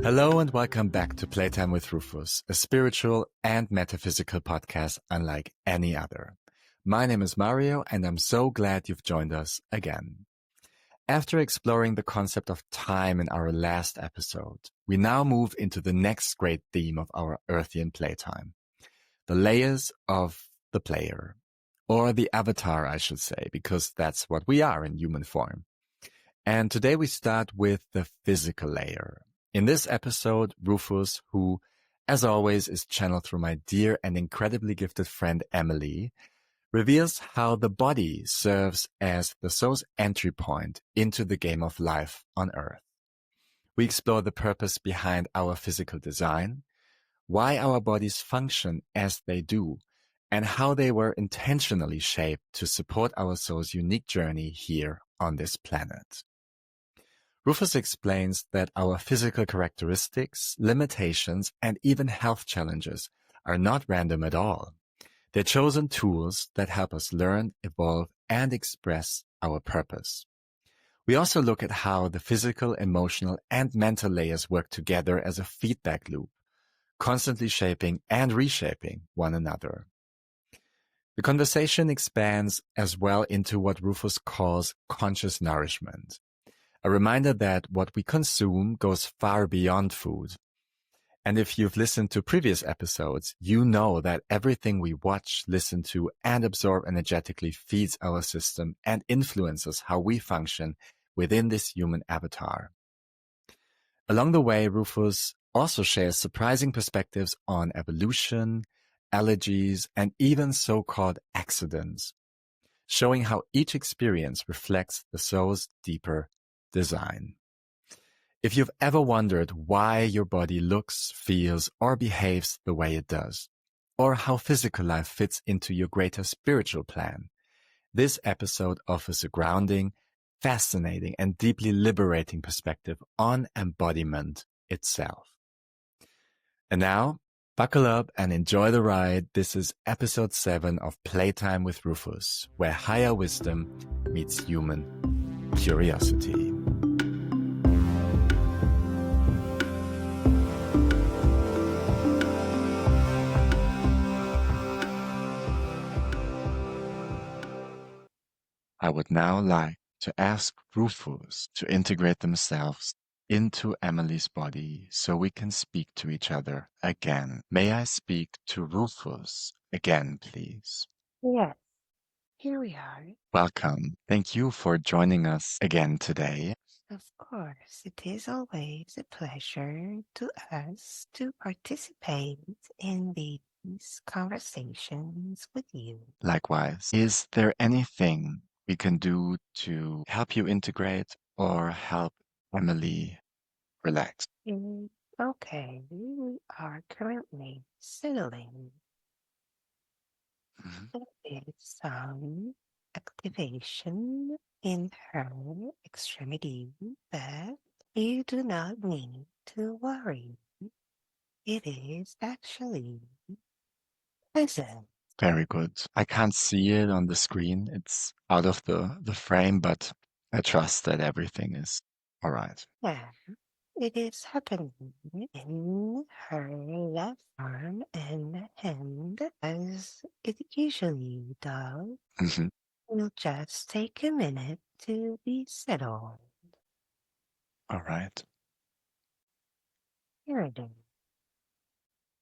Hello and welcome back to Playtime with Rufus, a spiritual and metaphysical podcast unlike any other. My name is Mario and I'm so glad you've joined us again. After exploring the concept of time in our last episode, we now move into the next great theme of our Earthian playtime, the layers of the player, or the avatar I should say, because that's what we are in human form. And today we start with the physical layer. In this episode, Rufus, who, as always, is channeled through my dear and incredibly gifted friend Émilie, reveals how the body serves as the soul's entry point into the game of life on Earth. We explore the purpose behind our physical design, why our bodies function as they do, and how they were intentionally shaped to support our soul's unique journey here on this planet. Rufus explains that our physical characteristics, limitations, and even health challenges are not random at all. They're chosen tools that help us learn, evolve, and express our purpose. We also look at how the physical, emotional, and mental layers work together as a feedback loop, constantly shaping and reshaping one another. The conversation expands as well into what Rufus calls conscious nourishment. A reminder that what we consume goes far beyond food. And if you've listened to previous episodes, you know that everything we watch, listen to, and absorb energetically feeds our system and influences how we function within this human avatar. Along the way, Rufus also shares surprising perspectives on evolution, allergies, and even so-called accidents, showing how each experience reflects the soul's deeper design. If you've ever wondered why your body looks, feels, or behaves the way it does, or how physical life fits into your greater spiritual plan, this episode offers a grounding, fascinating, and deeply liberating perspective on embodiment itself. And now, buckle up and enjoy the ride. This is episode 7 of Playtime with Rufus, where higher wisdom meets human curiosity. I would now like to ask Rufus to integrate themselves into Émilie's body so we can speak to each other again. May I speak to Rufus again, please? Yes, here we are. Welcome. Thank you for joining us again today. Of course, it is always a pleasure to us to participate in these conversations with you. Likewise, is there anything we can do to help you integrate or help Émilie relax? Okay, we are currently settling. There is some activation in her extremity, but you do not need to worry. It is actually pleasant. Very good. I can't see it on the screen. It's out of the frame, but I trust that everything is all right. Yeah, it is happening in her left arm and hand as it usually does. Mhm. We'll just take a minute to be settled. All right. Here it is.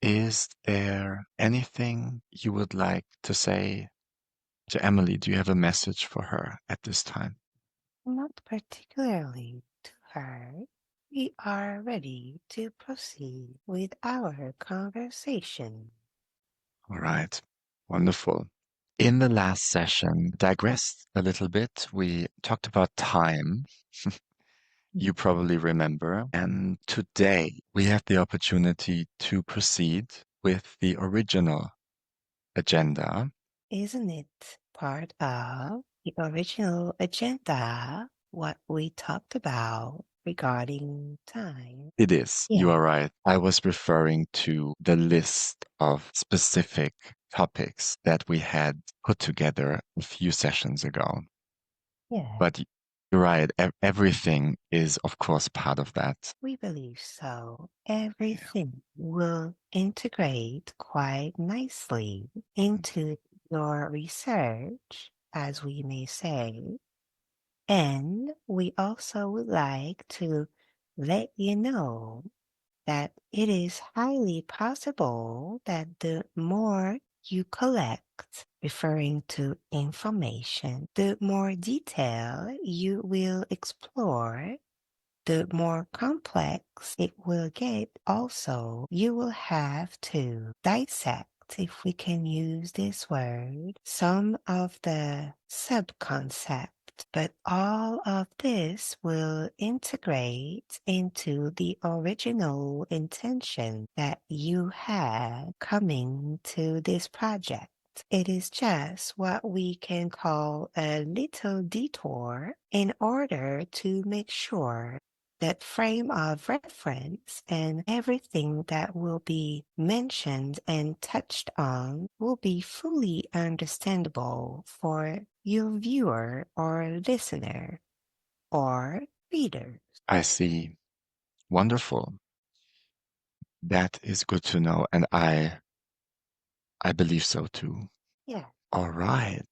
Is there anything you would like to say to Émilie? Do you have a message for her at this time? Not particularly to her. We are ready to proceed with our conversation. All right. Wonderful. In the last session, digressed a little bit. We talked about time. You probably remember. And today we have the opportunity to proceed with the original agenda. Isn't it part of the original agenda, what we talked about regarding time? It is. You Yeah. are right. I was referring to the list of specific topics that we had put together a few sessions ago. Yeah. But You're right. Everything is, of course, part of that. We believe so. Everything will integrate quite nicely into your research, as we may say. And we also would like to let you know that it is highly possible that the more you collect referring to information, the more detail you will explore, the more complex it will get. Also, you will have to dissect, if we can use this word, some of the subconcept. But all of this will integrate into the original intention that you had coming to this project. It is just what we can call a little detour in order to make sure that frame of reference and everything that will be mentioned and touched on will be fully understandable for your viewer or listener or reader. I see. Wonderful. That is good to know. And I believe so too. Yeah, All right.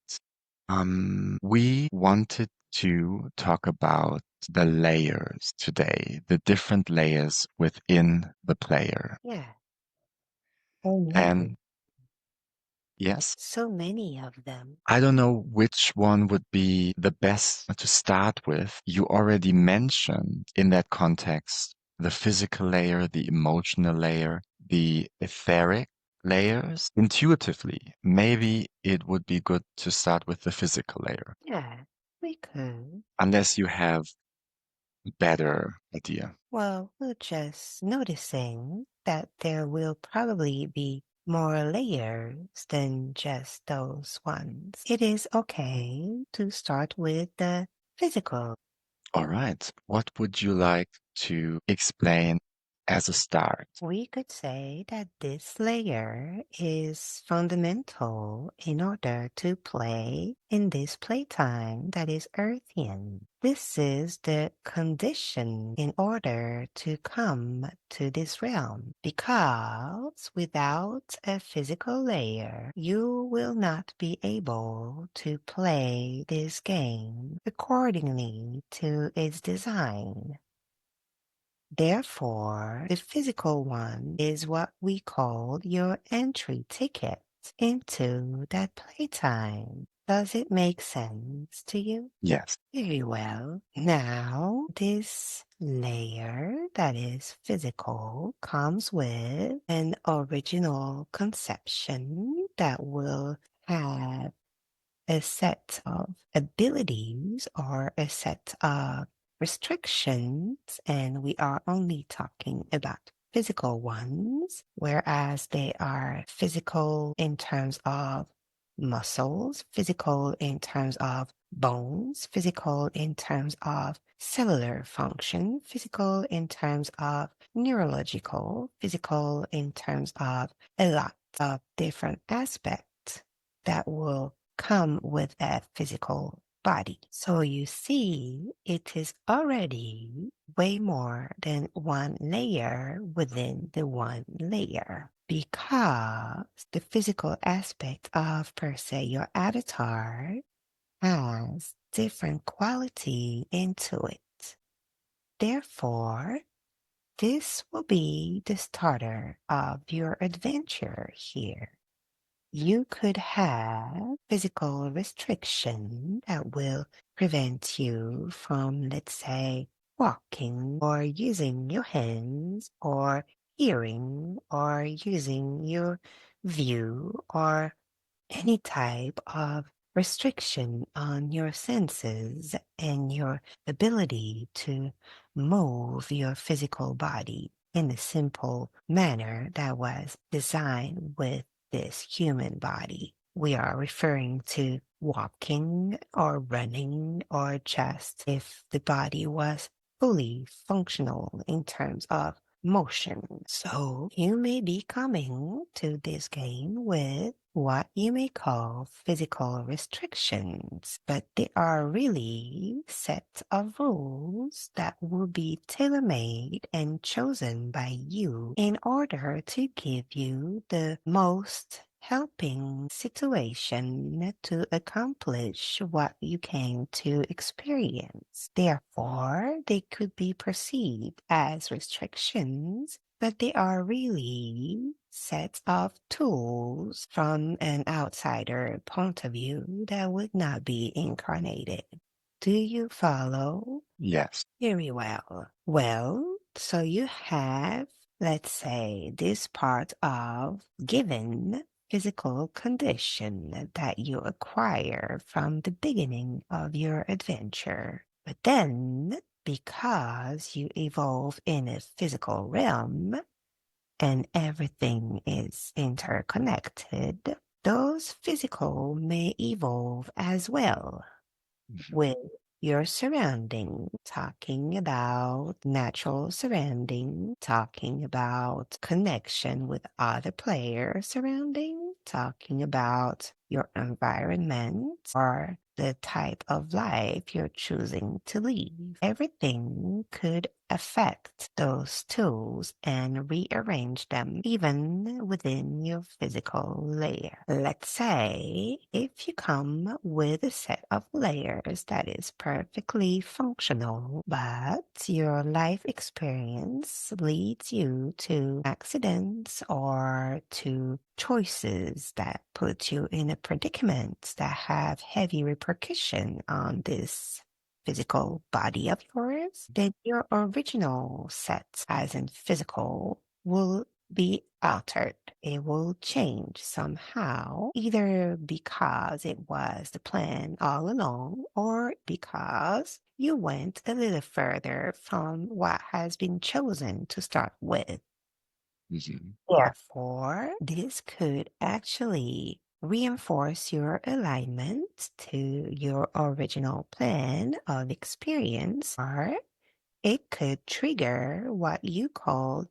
We wanted to talk about the layers today, the different layers within the player. yeah. Oh, And no. yes, So many of them. I don't know which one would be the best to start with. You already mentioned in that context the physical layer, the emotional layer, the etheric layers. Intuitively, maybe it would be good to start with the physical layer, Yeah, we could. unless you have a better idea. Well, we're just noticing that there will probably be more layers than just those ones. It is okay to start with the physical. All right. What would you like to explain as a start? We could say that this layer is fundamental in order to play in this playtime that is earthian. This is the condition in order to come to this realm, because without a physical layer, you will not be able to play this game accordingly to its design. Therefore, the physical one is what we call your entry ticket into that playtime. Does it make sense to you? Yes. Very well. Now, this layer that is physical comes with an original conception that will have a set of abilities or a set of restrictions, and we are only talking about physical ones, whereas they are physical in terms of muscles, physical in terms of bones, physical in terms of cellular function, physical in terms of neurological, physical in terms of a lot of different aspects that will come with a physical body. So you see, it is already way more than one layer within the one layer, because the physical aspect of, per se, your avatar has different quality into it. Therefore, this will be the starter of your adventure here. You could have physical restriction that will prevent you from, let's say, walking or using your hands or hearing or using your view or any type of restriction on your senses and your ability to move your physical body in a simple manner that was designed with this human body. We are referring to walking or running, or just if the body was fully functional in terms of motion. So you may be coming to this game with what you may call physical restrictions, but they are really sets of rules that will be tailor-made and chosen by you in order to give you the most helping situation to accomplish what you came to experience. Therefore, they could be perceived as restrictions, but they are really sets of tools from an outsider point of view that would not be incarnated. Do you follow? Yes. Very well. Well, so you have, let's say, this part of given physical condition that you acquire from the beginning of your adventure. But then, because you evolve in a physical realm and everything is interconnected, those physical may evolve as well with your surrounding, talking about natural surrounding, talking about connection with other players surrounding, talking about your environment or the type of life you're choosing to lead. Everything could affect those tools and rearrange them even within your physical layer. Let's say if you come with a set of layers that is perfectly functional, but your life experience leads you to accidents or to choices that put you in a predicament that have heavy repercussion on this physical body of yours, then your original set, as in physical, will be altered. It will change somehow, either because it was the plan all along or because you went a little further from what has been chosen to start with. Mhm. Therefore, this could actually reinforce your alignment to your original plan of experience, or it could trigger what you call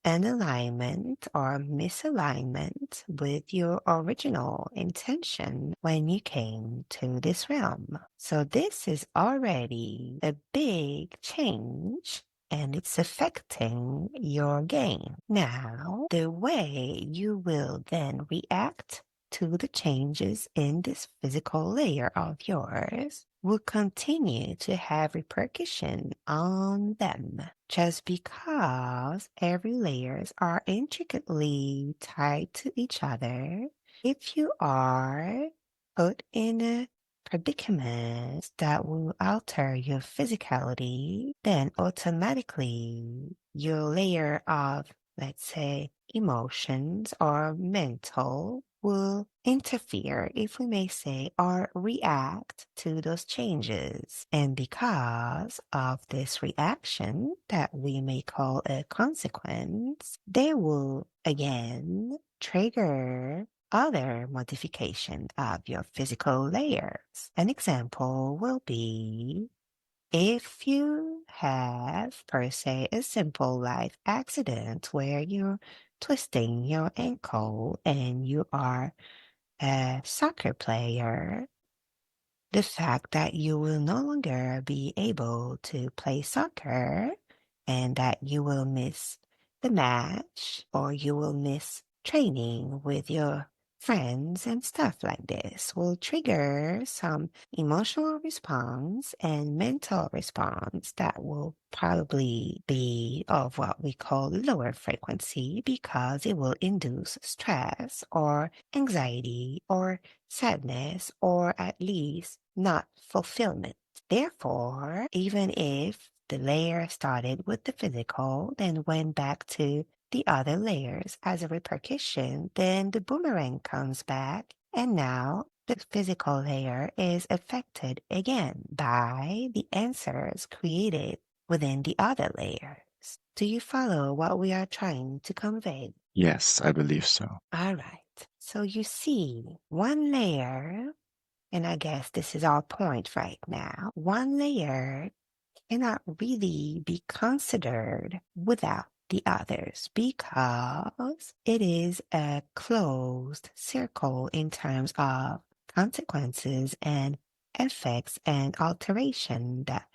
an alignment or misalignment with your original intention when you came to this realm. So this is already a big change and it's affecting your game. Now, the way you will then react to the changes in this physical layer of yours will continue to have repercussion on them just because every layers are intricately tied to each other. If you are put in a predicament that will alter your physicality, then automatically your layer of, let's say, emotions or mental will interfere, if we may say, or react to those changes. And because of this reaction that we may call a consequence, they will again trigger other modification of your physical layers. An example will be if you have, per se, a simple life accident where you're twisting your ankle and you are a soccer player, the fact that you will no longer be able to play soccer and that you will miss the match or you will miss training with your friends and stuff like this will trigger some emotional response and mental response that will probably be of what we call lower frequency because it will induce stress or anxiety or sadness or at least not fulfillment. Therefore, even if the layer started with the physical, then went back to the other layers as a repercussion, then the boomerang comes back, and now the physical layer is affected again by the answers created within the other layers. Do you follow what we are trying to convey? Yes, I believe so. All right. So you see, one layer, and I guess this is our point right now, one layer cannot really be considered without the others because it is a closed circle in terms of consequences and effects and alteration that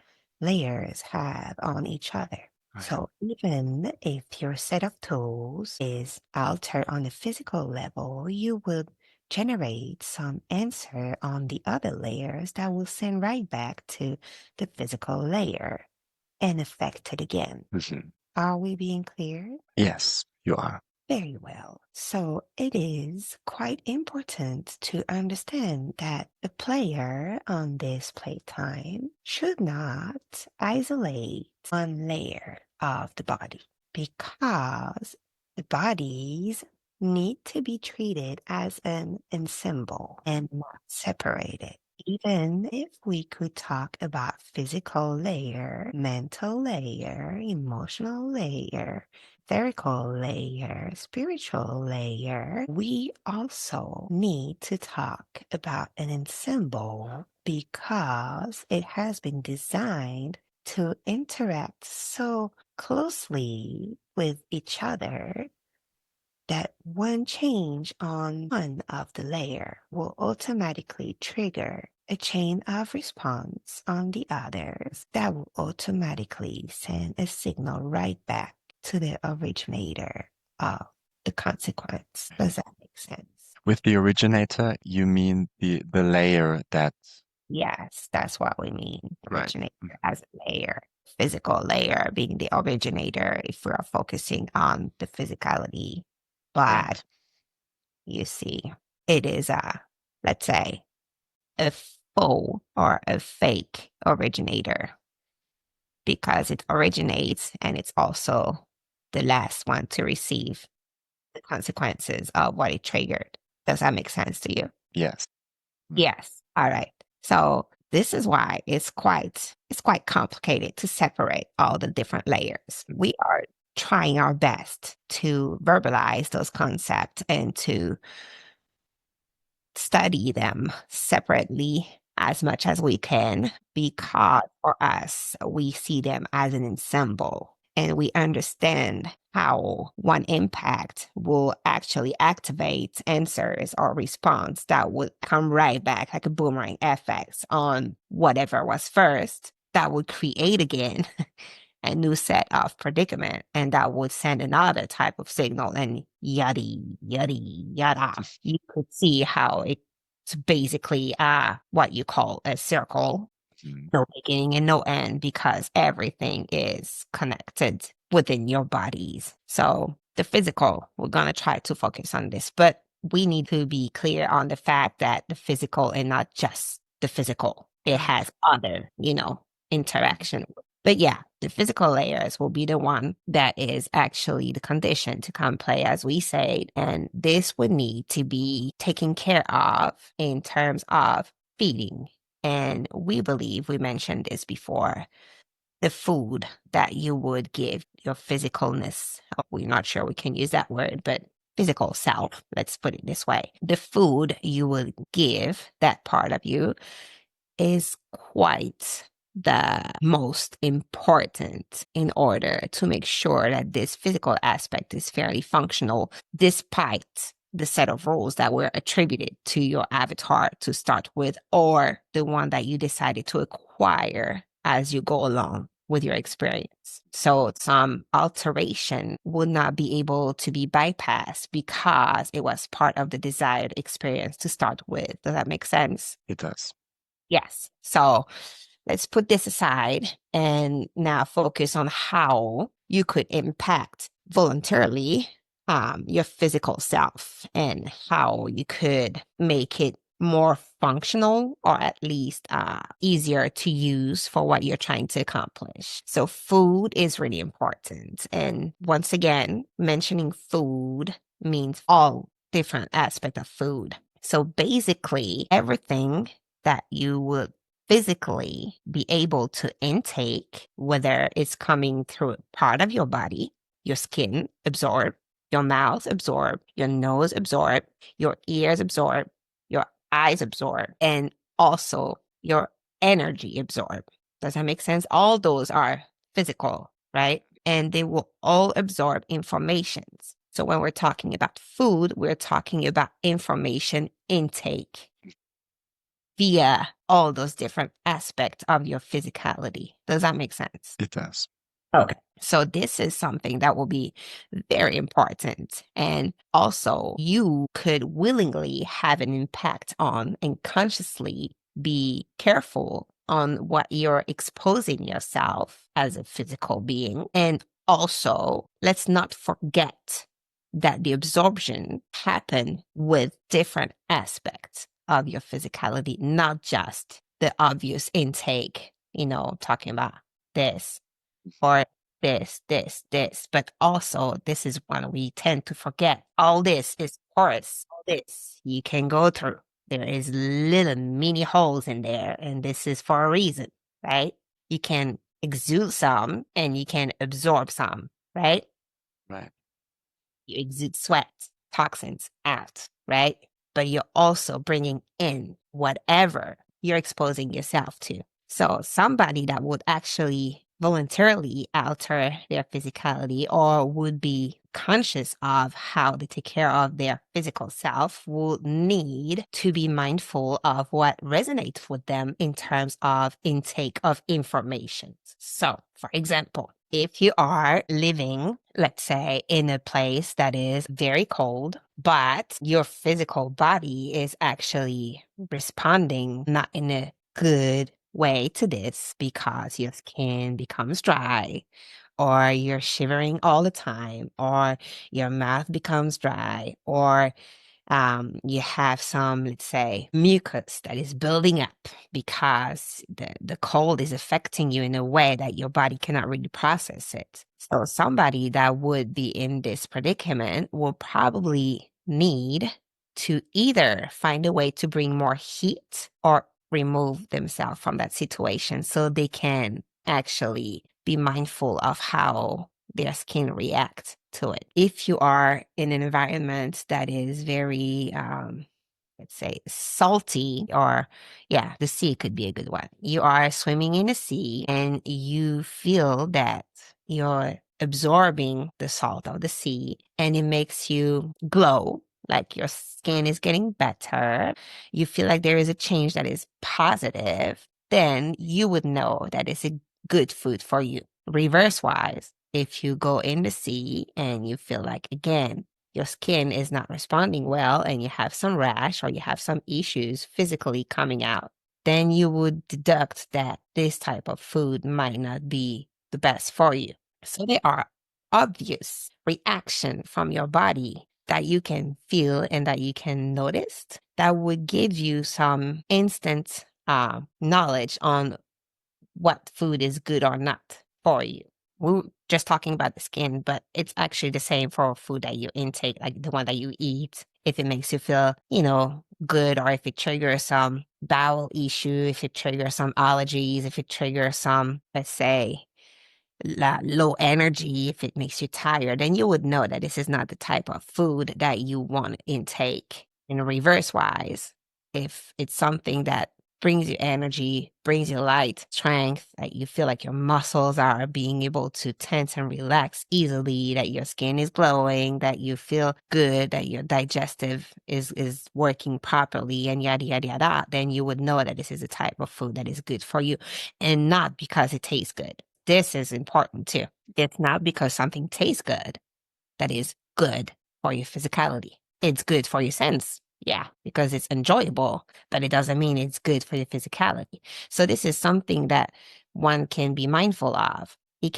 layers have on each other. Right. So even if your set of tools is altered on a physical level, you will generate some answer on the other layers that will send right back to the physical layer and affect it again. Mhm. Are we being clear? Yes, you are. Very well. So it is quite important to understand that the player on this playtime should not isolate one layer of the body because the bodies need to be treated as an ensemble and not separated. Even if we could talk about physical layer, mental layer, emotional layer, etherical layer, spiritual layer, we also need to talk about an ensemble because it has been designed to interact so closely with each other that one change on one of the layer will automatically trigger a chain of response on the others that will automatically send a signal right back to the originator of the consequence. Does that make sense? With the originator, you mean the layer that Yes, that's what we mean. right. Originator as a layer. Physical layer being the originator if we are focusing on the physicality. But Right. you see, it is let's say, a faux or a fake originator because it originates and it's also the last one to receive the consequences of what it triggered. Does that make sense to you? Yes. Yes. All right. So this is why it's quite complicated to separate all the different layers. We are trying our best to verbalize those concepts and to study them separately as much as we can because for us, we see them as an ensemble and we understand how one impact will actually activate answers or response that would come right back like a boomerang effect on whatever was first that would create again a new set of predicament and that would send another type of signal and yada yada yada. You could see how it's basically what you call a circle, Mm. no beginning and no end because everything is connected within your bodies. So the physical, we're gonna try to focus on this, but we need to be clear on the fact that the physical and not just the physical. It has other, interaction. But yeah, the physical layers will be the one that is actually the condition to come play, as we said. And this would need to be taken care of in terms of feeding. And we believe, we mentioned this before, the food that you would give your physicalness. We're not sure we can use that word, but physical self, let's put it this way. The food you would give that part of you is quite the most important in order to make sure that this physical aspect is fairly functional despite the set of rules that were attributed to your avatar to start with or the one that you decided to acquire as you go along with your experience. So some alteration would not be able to be bypassed because it was part of the desired experience to start with. Does that make sense? It does. Yes. So let's put this aside and now focus on how you could impact voluntarily your physical self and how you could make it more functional or at least easier to use for what you're trying to accomplish. So food is really important. And once again, mentioning food means all different aspects of food. So basically everything that you would physically be able to intake, whether it's coming through part of your body, your skin absorb, your mouth absorb, your nose absorb, your ears absorb, your eyes absorb, and also your energy absorb. Does that make sense? All those are physical, right? and they will all absorb informations. So when we're talking about food, we're talking about information intake via all those different aspects of your physicality. Does that make sense? It does. Okay. So this is something that will be very important. And also, you could willingly have an impact on and consciously be careful on what you're exposing yourself as a physical being. And also, let's not forget that the absorption happen with different aspects of your physicality, not just the obvious intake, talking about this or this, but also this is one we tend to forget. All this is porous. All this you can go through. There is little mini holes in there, and this is for a reason, right? You can exude some and you can absorb some, right? Right. You exude sweat, toxins out, right? But you're also bringing in whatever you're exposing yourself to. So somebody that would actually voluntarily alter their physicality or would be conscious of how they take care of their physical self would need to be mindful of what resonates with them in terms of intake of information. So, for example, if you are living, let's say, in a place that is very cold, but your physical body is actually responding not in a good way to this because your skin becomes dry, or you're shivering all the time, or your mouth becomes dry, or you have some, let's say, mucus that is building up because the cold is affecting you in a way that your body cannot really process it. So somebody that would be in this predicament will probably need to either find a way to bring more heat or remove themselves from that situation so they can actually be mindful of how their skin reacts to it. If you are in an environment that is very, let's say, salty, or the sea could be a good one. You are swimming in the sea and you feel that you're absorbing the salt of the sea and it makes you glow, like your skin is getting better. You feel like there is a change that is positive, then you would know that it's a good food for you. Reverse wise, if you go in the sea and you feel like, again, your skin is not responding well and you have some rash or you have some issues physically coming out, then you would deduct that this type of food might not be the best for you. So there are obvious reaction from your body that you can feel and that you can notice that would give you some instant knowledge on what food is good or not for you. We're just talking about the skin, but it's actually the same for food that you intake, like the one that you eat. If it makes you feel, good, or if it triggers some bowel issue, if it triggers some allergies, if it triggers some, let's say, low energy, if it makes you tired, then you would know that this is not the type of food that you want to intake. In reverse wise, if it's something that brings you energy, brings you light, strength, that you feel like your muscles are being able to tense and relax easily, that your skin is glowing, that you feel good, that your digestive is working properly, and yada, yada, yada, then you would know that this is a type of food that is good for you, and not because it tastes good. This is important too. It's not because something tastes good that is good for your physicality. It's good for your sense. Yeah, because it's enjoyable, but it doesn't mean it's good for your physicality. So this is something that one can be mindful of. He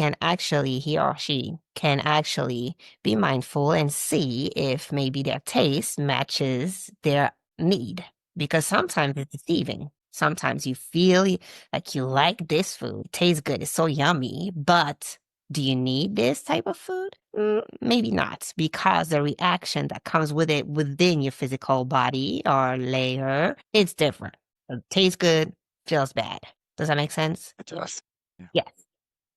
or she can actually be mindful and see if maybe their taste matches their need. Because sometimes it's deceiving. Sometimes you feel like you like this food, it tastes good, it's so yummy, but do you need this type of food? Maybe not, because the reaction that comes with it within your physical body or layer, it's different. It tastes good, feels bad. Does that make sense? It does. Yeah. Yes.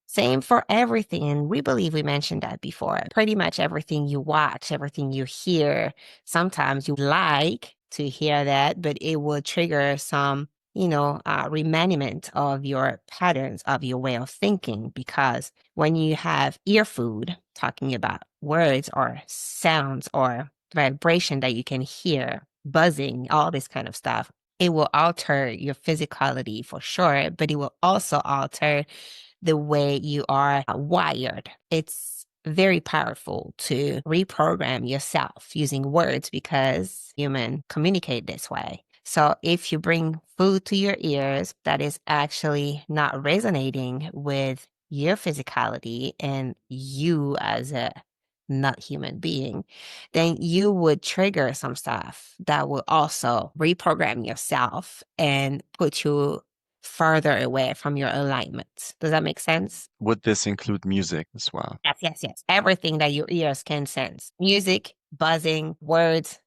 Same for everything. And we believe we mentioned that before. Pretty much everything you watch, everything you hear, sometimes you like to hear that, but it will trigger some, remandiment of your patterns of your way of thinking, because when you have ear food, talking about words or sounds or vibration that you can hear, buzzing, all this kind of stuff, it will alter your physicality for sure, but it will also alter the way you are wired. It's very powerful to reprogram yourself using words because humans communicate this way. So if you bring food to your ears that is actually not resonating with your physicality and you as a not human being, then you would trigger some stuff that will also reprogram yourself and put you further away from your alignment. Does that make sense? Would this include music as well? Yes, yes, yes. Everything that your ears can sense. Music, buzzing, words,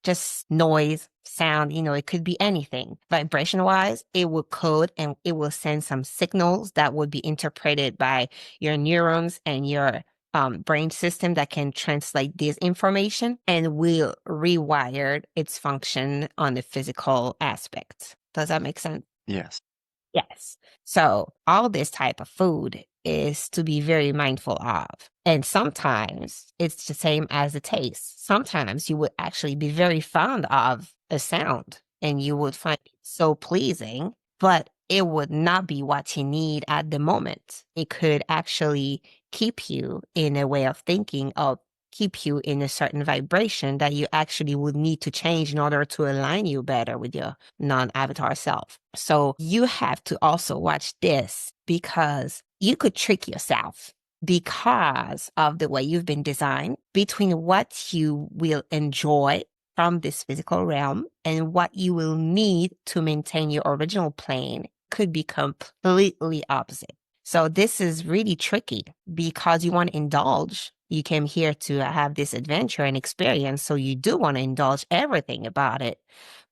just noise, sound, it could be anything. Vibration wise, it will code and it will send some signals that would be interpreted by your neurons and your brain system that can translate this information and will rewire its function on the physical aspect. Does that make sense? Yes. Yes. So all this type of food is to be very mindful of. And sometimes it's the same as the taste. Sometimes you would actually be very fond of a sound and you would find it so pleasing, but it would not be what you need at the moment. It could actually keep you in a way of thinking of keep you in a certain vibration that you actually would need to change in order to align you better with your non-avatar self. So you have to also watch this because you could trick yourself because of the way you've been designed between what you will enjoy from this physical realm and what you will need to maintain your original plane could be completely opposite. So this is really tricky because you want to indulge. You came here to have this adventure and experience, so you do want to indulge everything about it.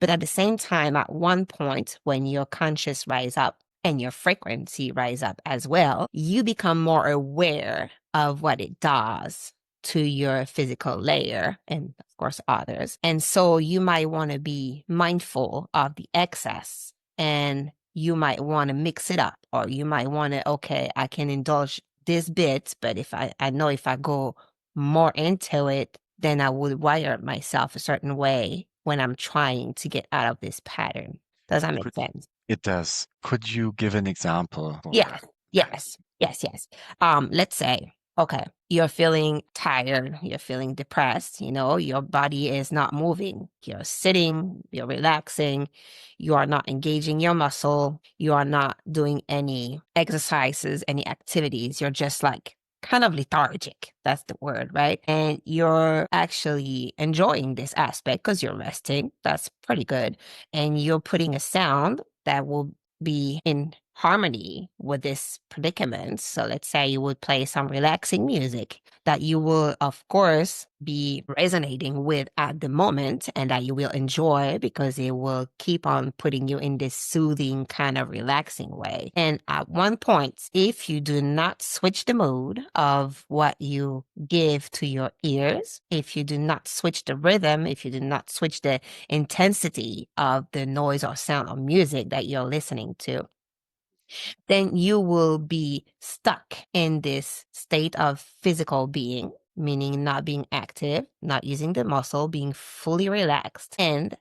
But at the same time, at one point, when your conscious rise up and your frequency rise up as well, you become more aware of what it does to your physical layer and, of course, others. And so you might want to be mindful of the excess and you might want to mix it up, or you might want to, okay, I can indulge this bit, but if I know if I go more into it, then I would wire myself a certain way when I'm trying to get out of this pattern. Does that make sense? It does. Could you give an example? Yeah. Yes. Yes. Yes. Let's say, okay, you're feeling tired, you're feeling depressed, your body is not moving. You're sitting, you're relaxing, you are not engaging your muscle, you are not doing any exercises, any activities. You're just like kind of lethargic. That's the word, right? And you're actually enjoying this aspect because you're resting. That's pretty good. And you're putting a sound that will be in harmony with this predicament. So let's say you would play some relaxing music that you will, of course, be resonating with at the moment and that you will enjoy because it will keep on putting you in this soothing kind of relaxing way. And at one point, if you do not switch the mood of what you give to your ears, if you do not switch the rhythm, if you do not switch the intensity of the noise or sound or music that you're listening to, then you will be stuck in this state of physical being, meaning not being active, not using the muscle, being fully relaxed. And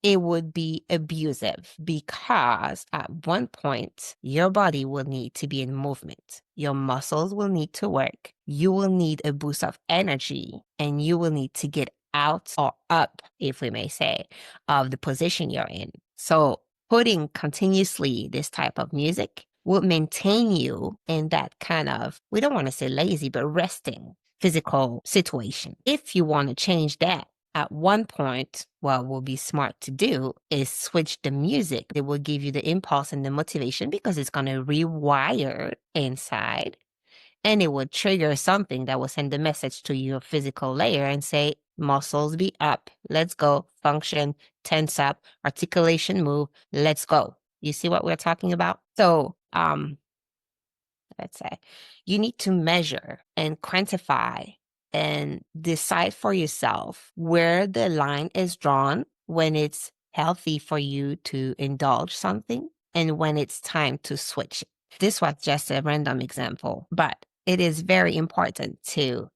it would be abusive because at one point, your body will need to be in movement. Your muscles will need to work. You will need a boost of energy and you will need to get out or up, if we may say, of the position you're in. So putting continuously this type of music will maintain you in that kind of, we don't want to say lazy, but resting physical situation. If you want to change that, at one point, what will be smart to do is switch the music. It will give you the impulse and the motivation because it's going to rewire inside and it will trigger something that will send a message to your physical layer and say, muscles be up, let's go, function, tense up, articulation move, let's go. You see what we're talking about? So, let's say you need to measure and quantify and decide for yourself where the line is drawn when it's healthy for you to indulge something and when it's time to switch it. This was just a random example, but it is very important to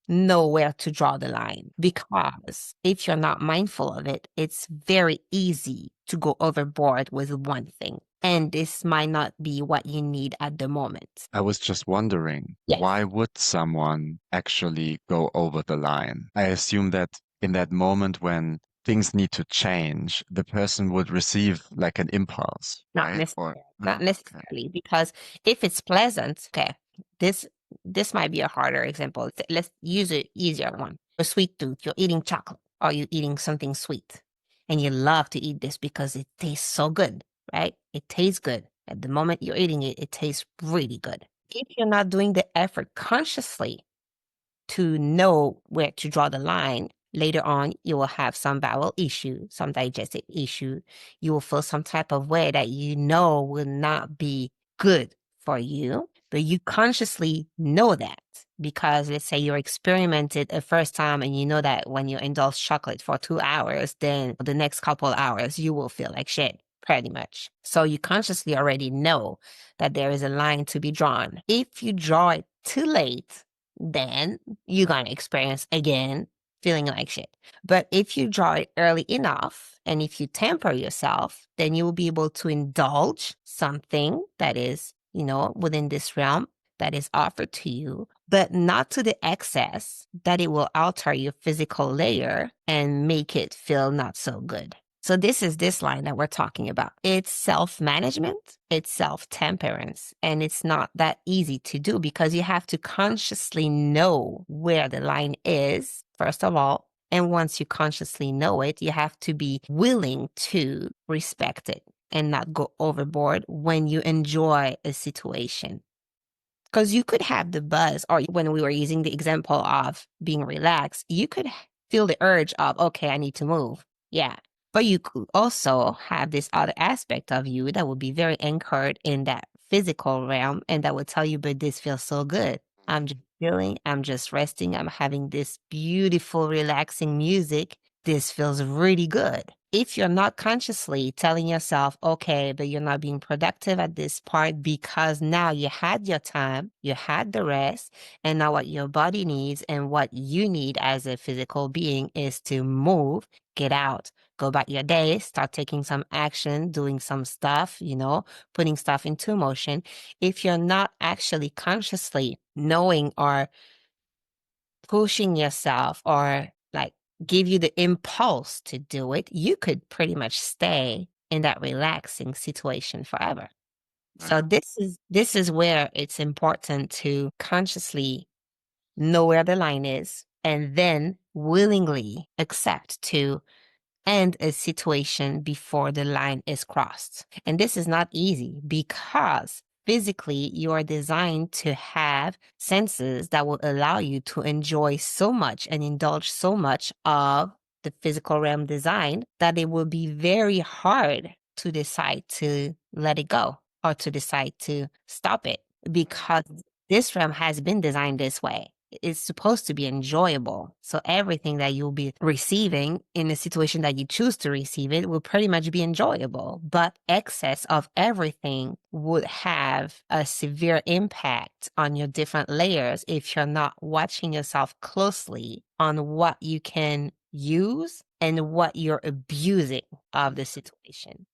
know where to draw the line, because if you're not mindful of it, it's very easy to go overboard with one thing. And this might not be what you need at the moment. I was just wondering, Yes. why would someone actually go over the line? I assume that in that moment when things need to change, the person would receive like an impulse, Not right? Or necessarily. Not no, okay. necessarily, because if it's pleasant, okay, this this might be a harder example. Let's use an easier one. A sweet tooth, you're eating chocolate or you're eating something sweet, and you love to eat this because it tastes so good, right? It tastes good. At the moment you're eating it, it tastes really good. If you're not doing the effort consciously to know where to draw the line, later on, you will have some bowel issue, some digestive issue. You will feel some type of way that you know will not be good for you, but you consciously know that because let's say you're experimented a first time and you know that when you indulge chocolate for 2 hours, then the next couple hours you will feel like shit. Pretty much. So you consciously already know that there is a line to be drawn. If you draw it too late, then you're going to experience again feeling like shit. But if you draw it early enough and if you temper yourself, then you will be able to indulge something that is, within this realm that is offered to you, but not to the excess that it will alter your physical layer and make it feel not so good. So this is this line that we're talking about. It's self-management, it's self-temperance, and it's not that easy to do because you have to consciously know where the line is, first of all. And once you consciously know it, you have to be willing to respect it and not go overboard when you enjoy a situation. Because you could have the buzz, or when we were using the example of being relaxed, you could feel the urge of, okay, I need to move. Yeah. But you could also have this other aspect of you that would be very anchored in that physical realm and that would tell you, but this feels so good. I'm just chilling. I'm just resting. I'm having this beautiful, relaxing music. This feels really good. If you're not consciously telling yourself, okay, but you're not being productive at this part because now you had your time, you had the rest, and now what your body needs and what you need as a physical being is to move, get out, go about your day, start taking some action, doing some stuff, putting stuff into motion. If you're not actually consciously knowing or pushing yourself or like give you the impulse to do it, you could pretty much stay in that relaxing situation forever. So Right. this is where it's important to consciously know where the line is and then willingly accept to end a situation before the line is crossed. And this is not easy because physically you are designed to have senses that will allow you to enjoy so much and indulge so much of the physical realm design that it will be very hard to decide to let it go or to decide to stop it because this realm has been designed this way. It's supposed to be enjoyable. So everything that you'll be receiving in a situation that you choose to receive it will pretty much be enjoyable. But excess of everything would have a severe impact on your different layers if you're not watching yourself closely on what you can use and what you're abusing of the situation.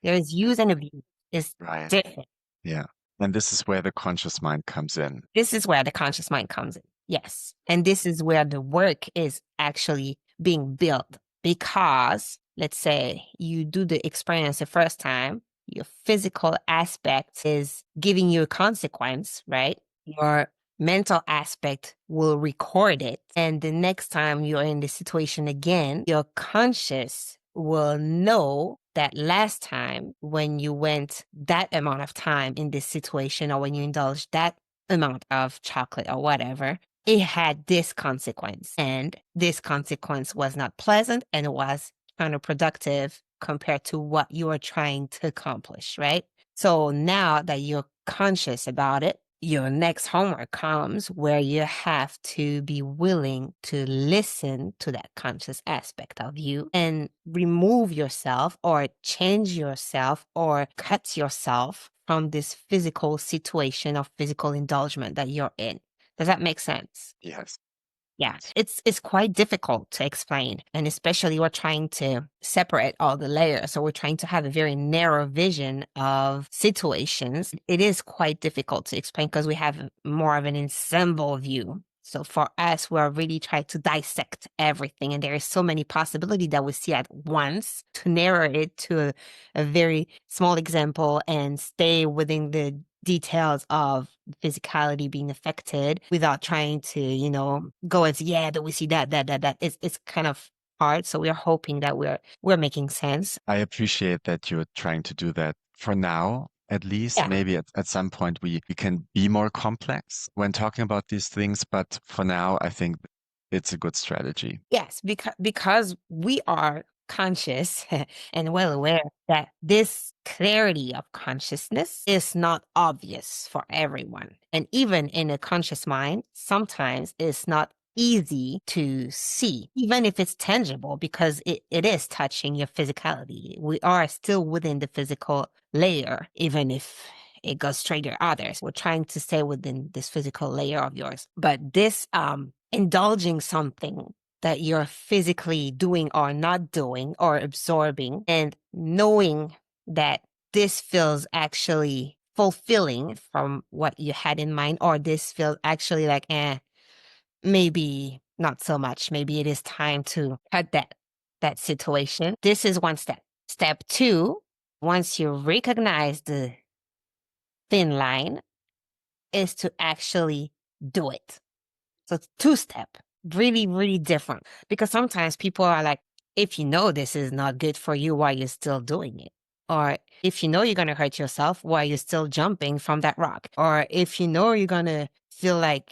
There is use and abuse. It's Right. different. Yeah. And this is where the conscious mind comes in. This is where the conscious mind comes in. Yes. And this is where the work is actually being built because let's say you do the experience the first time, your physical aspect is giving you a consequence, right? Your mental aspect will record it. And the next time you're in the situation again, your conscious will know that last time when you went that amount of time in this situation or when you indulged that amount of chocolate or whatever, it had this consequence. And this consequence was not pleasant and it was counterproductive compared to what you are trying to accomplish, right? So now that you're conscious about it, your next homework comes where you have to be willing to listen to that conscious aspect of you and remove yourself or change yourself or cut yourself from this physical situation of physical indulgence that you're in. Does that make sense? Yes. Yeah, it's quite difficult to explain, and especially we're trying to separate all the layers. So we're trying to have a very narrow vision of situations. It is quite difficult to explain because we have more of an ensemble view. So for us, we're really trying to dissect everything, and there is so many possibilities that we see at once to narrow it to a very small example and stay within the details of physicality being affected without trying to, go as, yeah, but we see that. It's kind of hard. So we're hoping that we're making sense. I appreciate that you're trying to do that for now. At least, Yeah. maybe at some point we can be more complex when talking about these things. But for now, I think it's a good strategy. Yes, because we are conscious and well aware that this clarity of consciousness is not obvious for everyone. And even in a conscious mind, sometimes it's not easy to see, even if it's tangible, because it is touching your physicality. We are still within the physical layer, even if it goes straight to others. We're trying to stay within this physical layer of yours. But this indulging something that you're physically doing or not doing or absorbing, and knowing that this feels actually fulfilling from what you had in mind, or this feels actually like, maybe not so much. Maybe it is time to cut that situation. This is one step. Step two, once you recognize the thin line, is to actually do it. So it's two-step, really, really different. Because sometimes people are like, if you know this is not good for you, why are you still doing it? Or if you know you're going to hurt yourself, why are you still jumping from that rock? Or if you know you're going to feel like,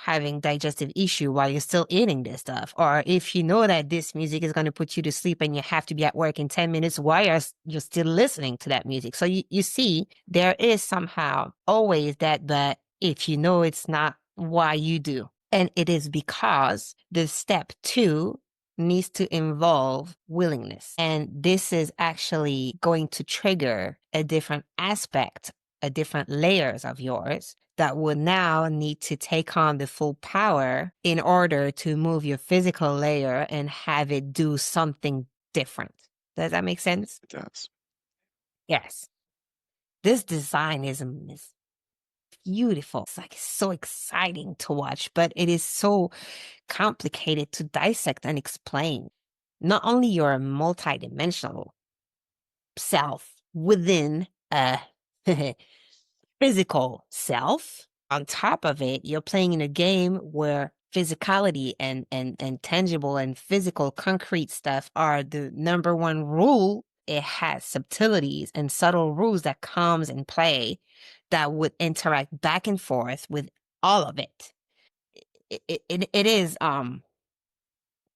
having digestive issue while you're still eating this stuff. Or if you know that this music is going to put you to sleep and you have to be at work in 10 minutes, why are you still listening to that music? So you see, there is somehow always that, but if you know it's not, why you do. And it is because the step two needs to involve willingness. And this is actually going to trigger a different aspect, a different layers of yours that will now need to take on the full power in order to move your physical layer and have it do something different. Does that make sense? It does. Yes. This design is beautiful. It's like so exciting to watch, but it is so complicated to dissect and explain. Not only your multidimensional self within a physical self, on top of it, you're playing in a game where physicality and tangible and physical concrete stuff are the number one rule. It has subtleties and subtle rules that comes in play that would interact back and forth with all of it. It is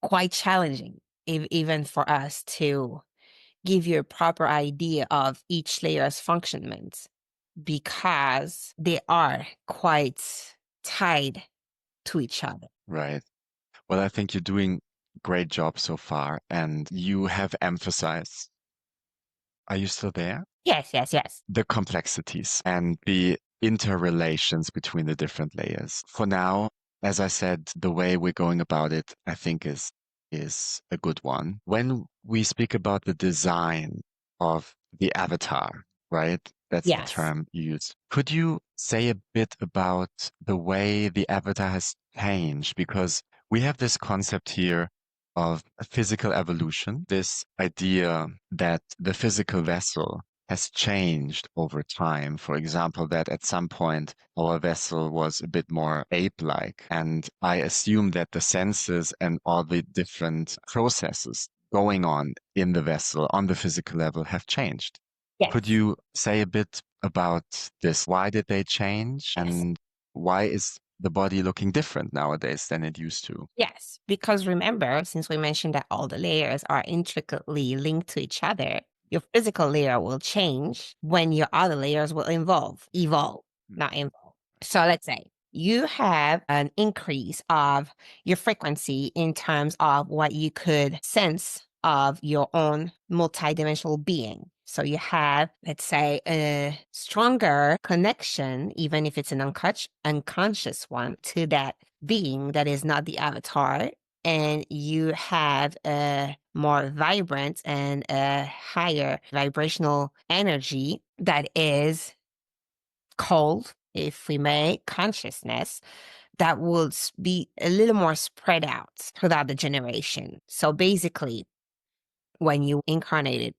quite challenging, even for us to give you a proper idea of each layer's functionment, because they are quite tied to each other. Right. Well, I think you're doing great job so far, and you have emphasized, are you still there? Yes, yes, yes. The complexities and the interrelations between the different layers. For now, as I said, the way we're going about it, I think is a good one. When we speak about the design of the avatar, right? That's the Yes. term used. Could you say a bit about the way the avatar has changed? Because we have this concept here of physical evolution, this idea that the physical vessel has changed over time. For example, that at some point our vessel was a bit more ape-like. And I assume that the senses and all the different processes going on in the vessel on the physical level have changed. Could Yes. you say a bit about this? Why did they change? Yes. And why is the body looking different nowadays than it used to? Yes. Because remember, since we mentioned that all the layers are intricately linked to each other, your physical layer will change when your other layers will evolve, Mm. not involve. So let's say you have an increase of your frequency in terms of what you could sense of your own multidimensional being. So you have, let's say, a stronger connection, even if it's an unconscious one, to that being that is not the avatar. And you have a more vibrant and a higher vibrational energy that is called, if we may, consciousness that will be a little more spread out throughout the generation. So basically, when you incarnated,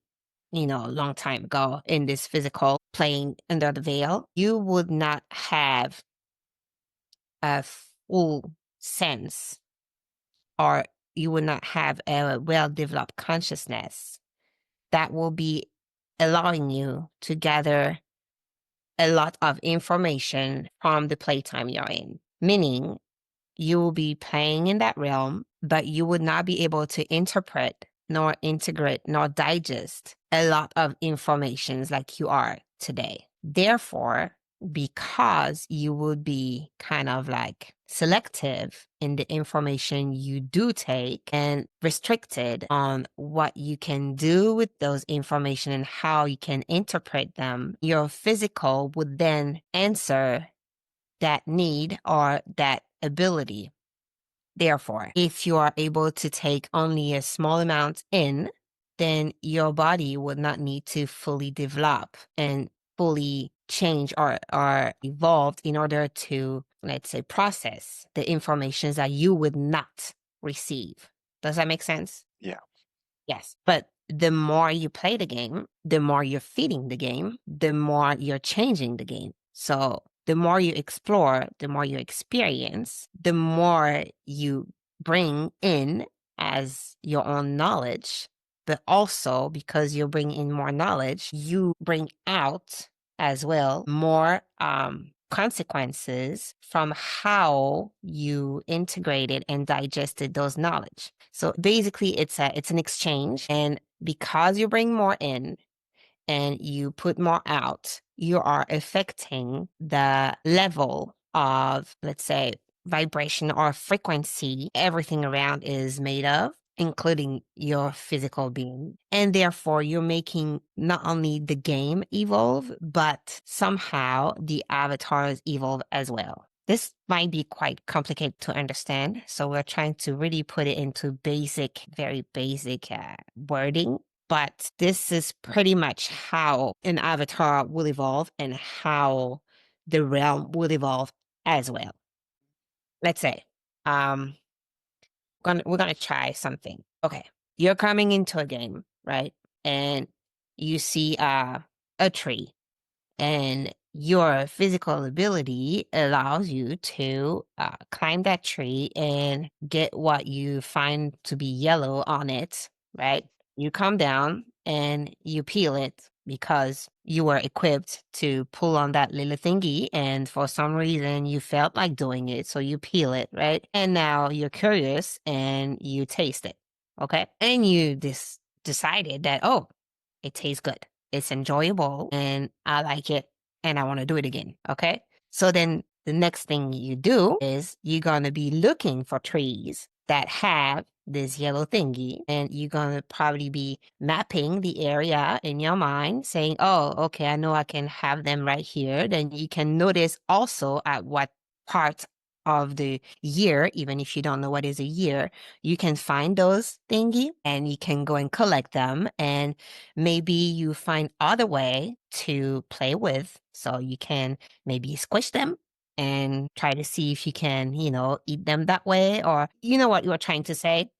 a long time ago in this physical playing under the veil, you would not have a full sense, or you would not have a well-developed consciousness that will be allowing you to gather a lot of information from the playtime you're in. Meaning, you will be playing in that realm, but you would not be able to interpret, nor integrate, nor digest a lot of informations like you are today. Therefore, because you would be kind of like selective in the information you do take and restricted on what you can do with those information and how you can interpret them, your physical would then answer that need or that ability. Therefore, if you are able to take only a small amount in, then your body would not need to fully develop and fully change or evolve in order to, let's say, process the information that you would not receive. Does that make sense? Yeah. Yes. But the more you play the game, the more you're feeding the game, the more you're changing the game. So the more you explore, the more you experience, the more you bring in as your own knowledge. But also, because you bring in more knowledge, you bring out as well more consequences from how you integrated and digested those knowledge. So basically, it's an exchange, and because you bring more in and you put more out, you are affecting the level of, let's say, vibration or frequency everything around is made of, including your physical being. And therefore, you're making not only the game evolve, but somehow the avatars evolve as well. This might be quite complicated to understand, so we're trying to really put it into very basic wording. But this is pretty much how an avatar will evolve and how the realm will evolve as well. Let's say, we're gonna try something. Okay, you're coming into a game, right? And you see a tree, and your physical ability allows you to climb that tree and get what you find to be yellow on it, right? You come down and you peel it because you were equipped to pull on that little thingy, and for some reason you felt like doing it, so you peel it, right? And now you're curious and you taste it, okay? And you decided that, oh, it tastes good. It's enjoyable and I like it and I want to do it again. Okay. So then the next thing you do is you're going to be looking for trees that have this yellow thingy, and you're going to probably be mapping the area in your mind saying, oh, okay, I know I can have them right here. Then you can notice also at what part of the year, even if you don't know what is a year, you can find those thingy and you can go and collect them, and maybe you find other way to play with, so you can maybe squish them and try to see if you can, eat them that way, or you know what you are trying to say.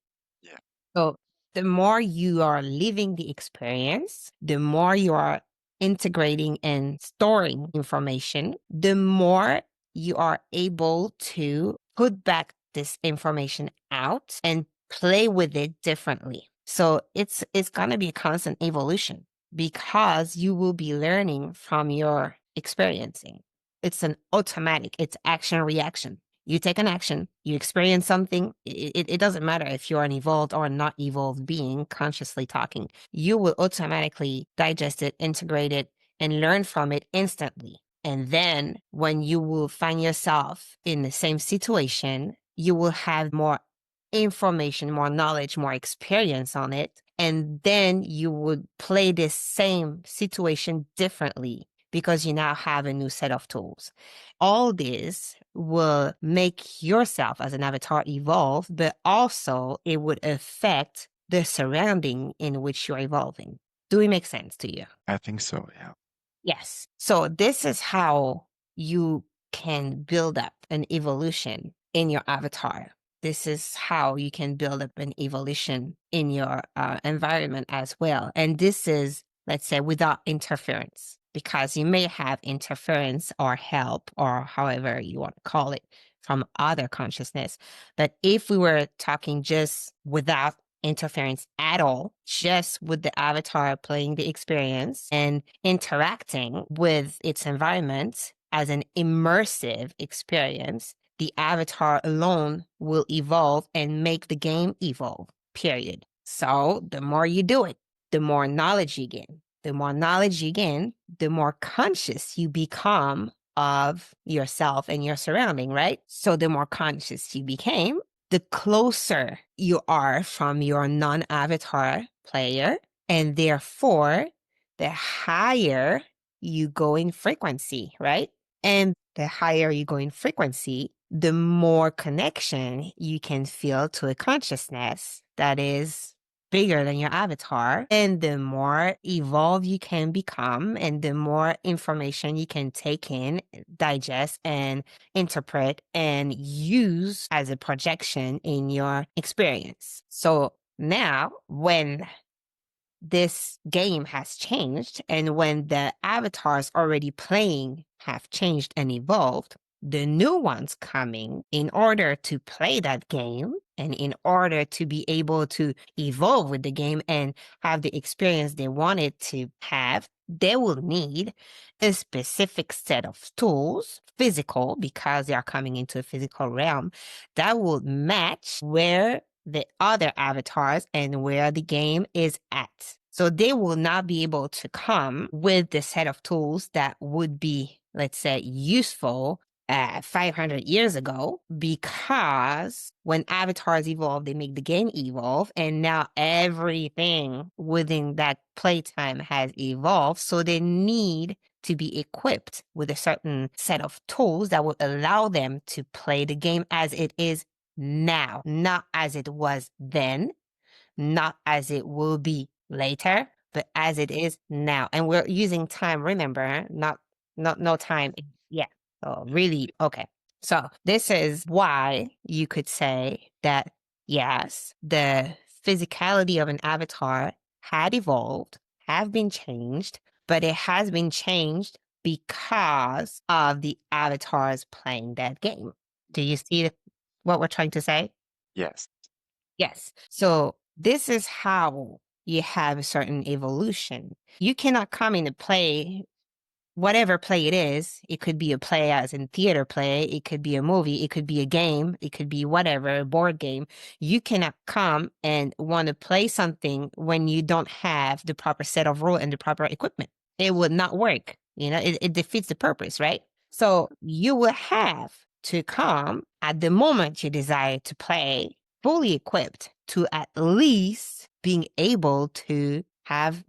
Yeah. So the more you are living the experience, the more you are integrating and storing information, the more you are able to put back this information out and play with it differently. So it's going to be a constant evolution because you will be learning from your experiencing. It's an automatic, it's action reaction. You take an action, you experience something. It doesn't matter if you're an evolved or not evolved being, consciously talking. You will automatically digest it, integrate it, and learn from it instantly. And then when you will find yourself in the same situation, you will have more information, more knowledge, more experience on it. And then you would play this same situation differently because you now have a new set of tools. All this will make yourself as an avatar evolve, but also it would affect the surrounding in which you're evolving. Do it make sense to you? I think so, yeah. Yes. So this is how you can build up an evolution in your avatar. This is how you can build up an evolution in your environment as well. And this is, let's say, without interference, because you may have interference or help, or however you want to call it, from other consciousness. But if we were talking just without interference at all, just with the avatar playing the experience and interacting with its environment as an immersive experience, the avatar alone will evolve and make the game evolve, period. So the more you do it, the more knowledge you gain. The more knowledge you gain, the more conscious you become of yourself and your surrounding, right? So the more conscious you became, the closer you are from your non-avatar player, and therefore the higher you go in frequency, right? And the higher you go in frequency, the more connection you can feel to a consciousness that is bigger than your avatar, and the more evolved you can become, and the more information you can take in, digest, and interpret and use as a projection in your experience. So now, when this game has changed, and when the avatars already playing have changed and evolved, the new ones coming, in order to play that game and in order to be able to evolve with the game and have the experience they wanted to have, they will need a specific set of tools, physical, because they are coming into a physical realm, that will match where the other avatars and where the game is at. So they will not be able to come with the set of tools that would be, let's say, useful 500 years ago, because when avatars evolve, they make the game evolve, and now everything within that playtime has evolved. So they need to be equipped with a certain set of tools that will allow them to play the game as it is now, not as it was then, not as it will be later, but as it is now. And we're using time, remember, not no time. Yeah. Oh, really? Okay. So this is why you could say that, yes, the physicality of an avatar had evolved, have been changed, but it has been changed because of the avatars playing that game. Do you see what we're trying to say? Yes. Yes. So this is how you have a certain evolution. You cannot come into play, whatever play it is. It could be a play as in theater play. It could be a movie. It could be a game. It could be whatever, a board game. You cannot come and want to play something when you don't have the proper set of rules and the proper equipment. It would not work. It defeats the purpose, right? So you will have to come at the moment you desire to play fully equipped to at least being able to have,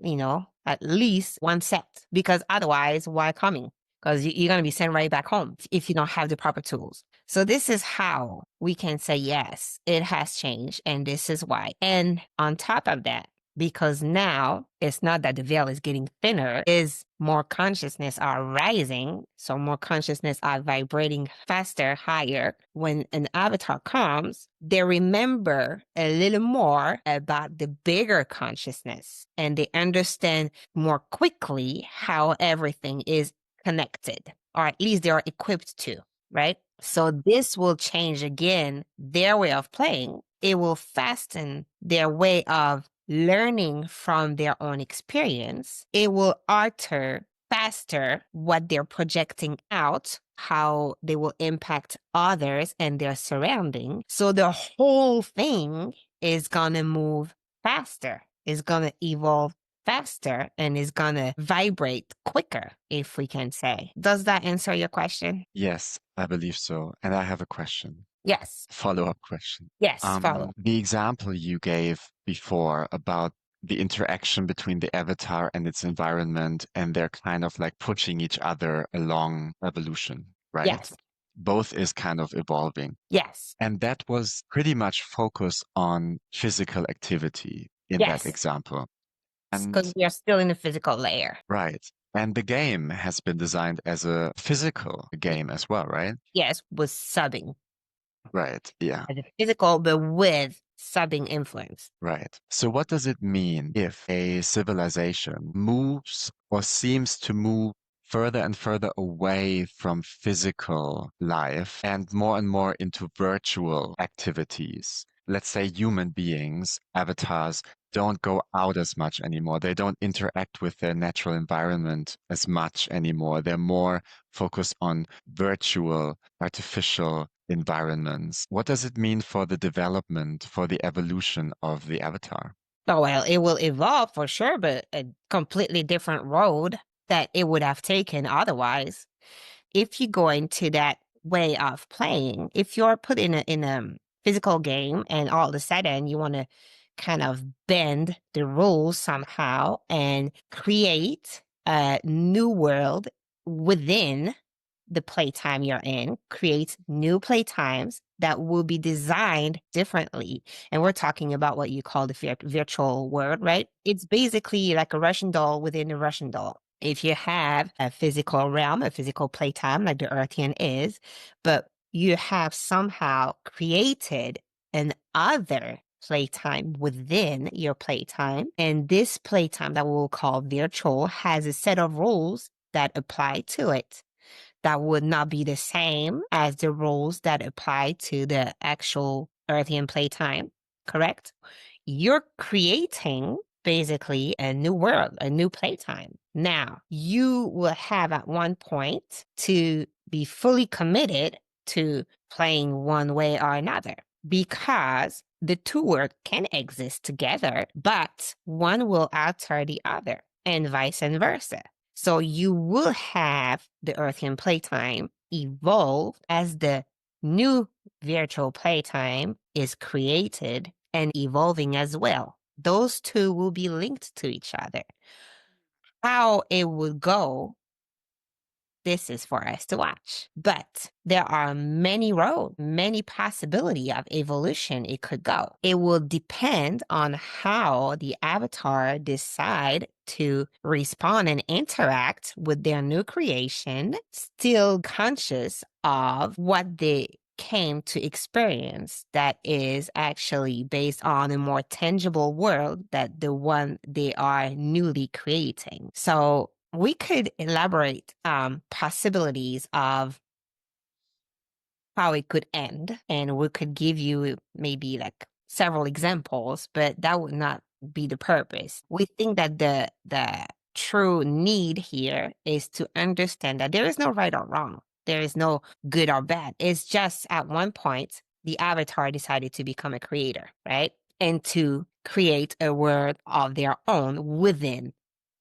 at least one set, because otherwise, why coming? Because you're going to be sent right back home if you don't have the proper tools. So this is how we can say, yes, it has changed, and this is why. And on top of that, because now it's not that the veil is getting thinner, is more consciousness are rising. So more consciousness are vibrating faster, higher. When an avatar comes, they remember a little more about the bigger consciousness, and they understand more quickly how everything is connected, or at least they are equipped to, right? So this will change again their way of playing. It will fasten their way of learning from their own experience. It will alter faster what they're projecting out, how they will impact others and their surrounding. So the whole thing is going to move faster, is going to evolve faster and is gonna vibrate quicker, if we can say. Does that answer your question? Yes, I believe so. And I have a question. Yes. Follow-up question. Yes, follow. The example you gave before about the interaction between the avatar and its environment, and they're kind of like pushing each other along evolution, right? Yes. Both is kind of evolving. Yes. And that was pretty much focused on physical activity in that Yes. example. Because And we are still in the physical layer. right. And the game has been designed as a physical game as well, right? Yes, with subbing. Right. Yeah. As a physical, but with subbing influence. Right. So what does it mean if a civilization moves or seems to move further and further away from physical life and more into virtual activities? Let's say human beings, avatars, don't go out as much anymore. They don't interact with their natural environment as much anymore. They're more focused on virtual, artificial environments. What does it mean for the development, for the evolution of the avatar? Oh, well, it will evolve for sure, but a completely different road that it would have taken otherwise. If you go into that way of playing, if you're put in a physical game and all of a sudden you want to kind of bend the rules somehow and create a new world within the playtime you're in, create new playtimes that will be designed differently. And we're talking about what you call the virtual world, right? It's basically like a Russian doll within a Russian doll. If you have a physical realm, a physical playtime like the Earthian is, but you have somehow created an other playtime within your playtime. And this playtime that we'll call virtual has a set of rules that apply to it that would not be the same as the rules that apply to the actual Earthian playtime, correct? You're creating basically a new world, a new playtime. Now, you will have at one point to be fully committed to playing one way or another because the two worlds can exist together, but one will alter the other and vice versa. So you will have the Earthian playtime evolve as the new virtual playtime is created and evolving as well. Those two will be linked to each other. How it will go, this is for us to watch. But there are many roads, many possibility of evolution it could go. It will depend on how the avatar decide to respond and interact with their new creation, still conscious of what they came to experience that is actually based on a more tangible world that the one they are newly creating. So we could elaborate possibilities of how it could end, and we could give you maybe like several examples, but that would not be the purpose. We think that the true need here is to understand that there is no right or wrong. There is no good or bad. It's just at one point the avatar decided to become a creator, right? And to create a world of their own within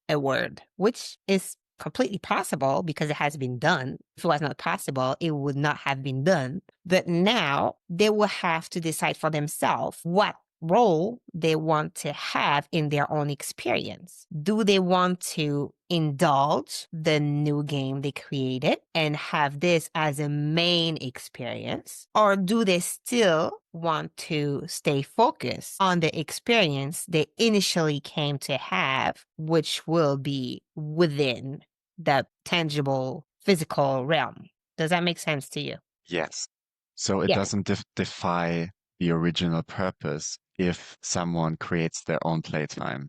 a word, which is completely possible because it has been done. If it was not possible, it would not have been done. But now they will have to decide for themselves what role they want to have in their own experience. Do they want to indulge the new game they created and have this as a main experience? Or do they still want to stay focused on the experience they initially came to have, which will be within the tangible physical realm? Does that make sense to you? Yes. So it Yeah, doesn't defy the original purpose if someone creates their own playtime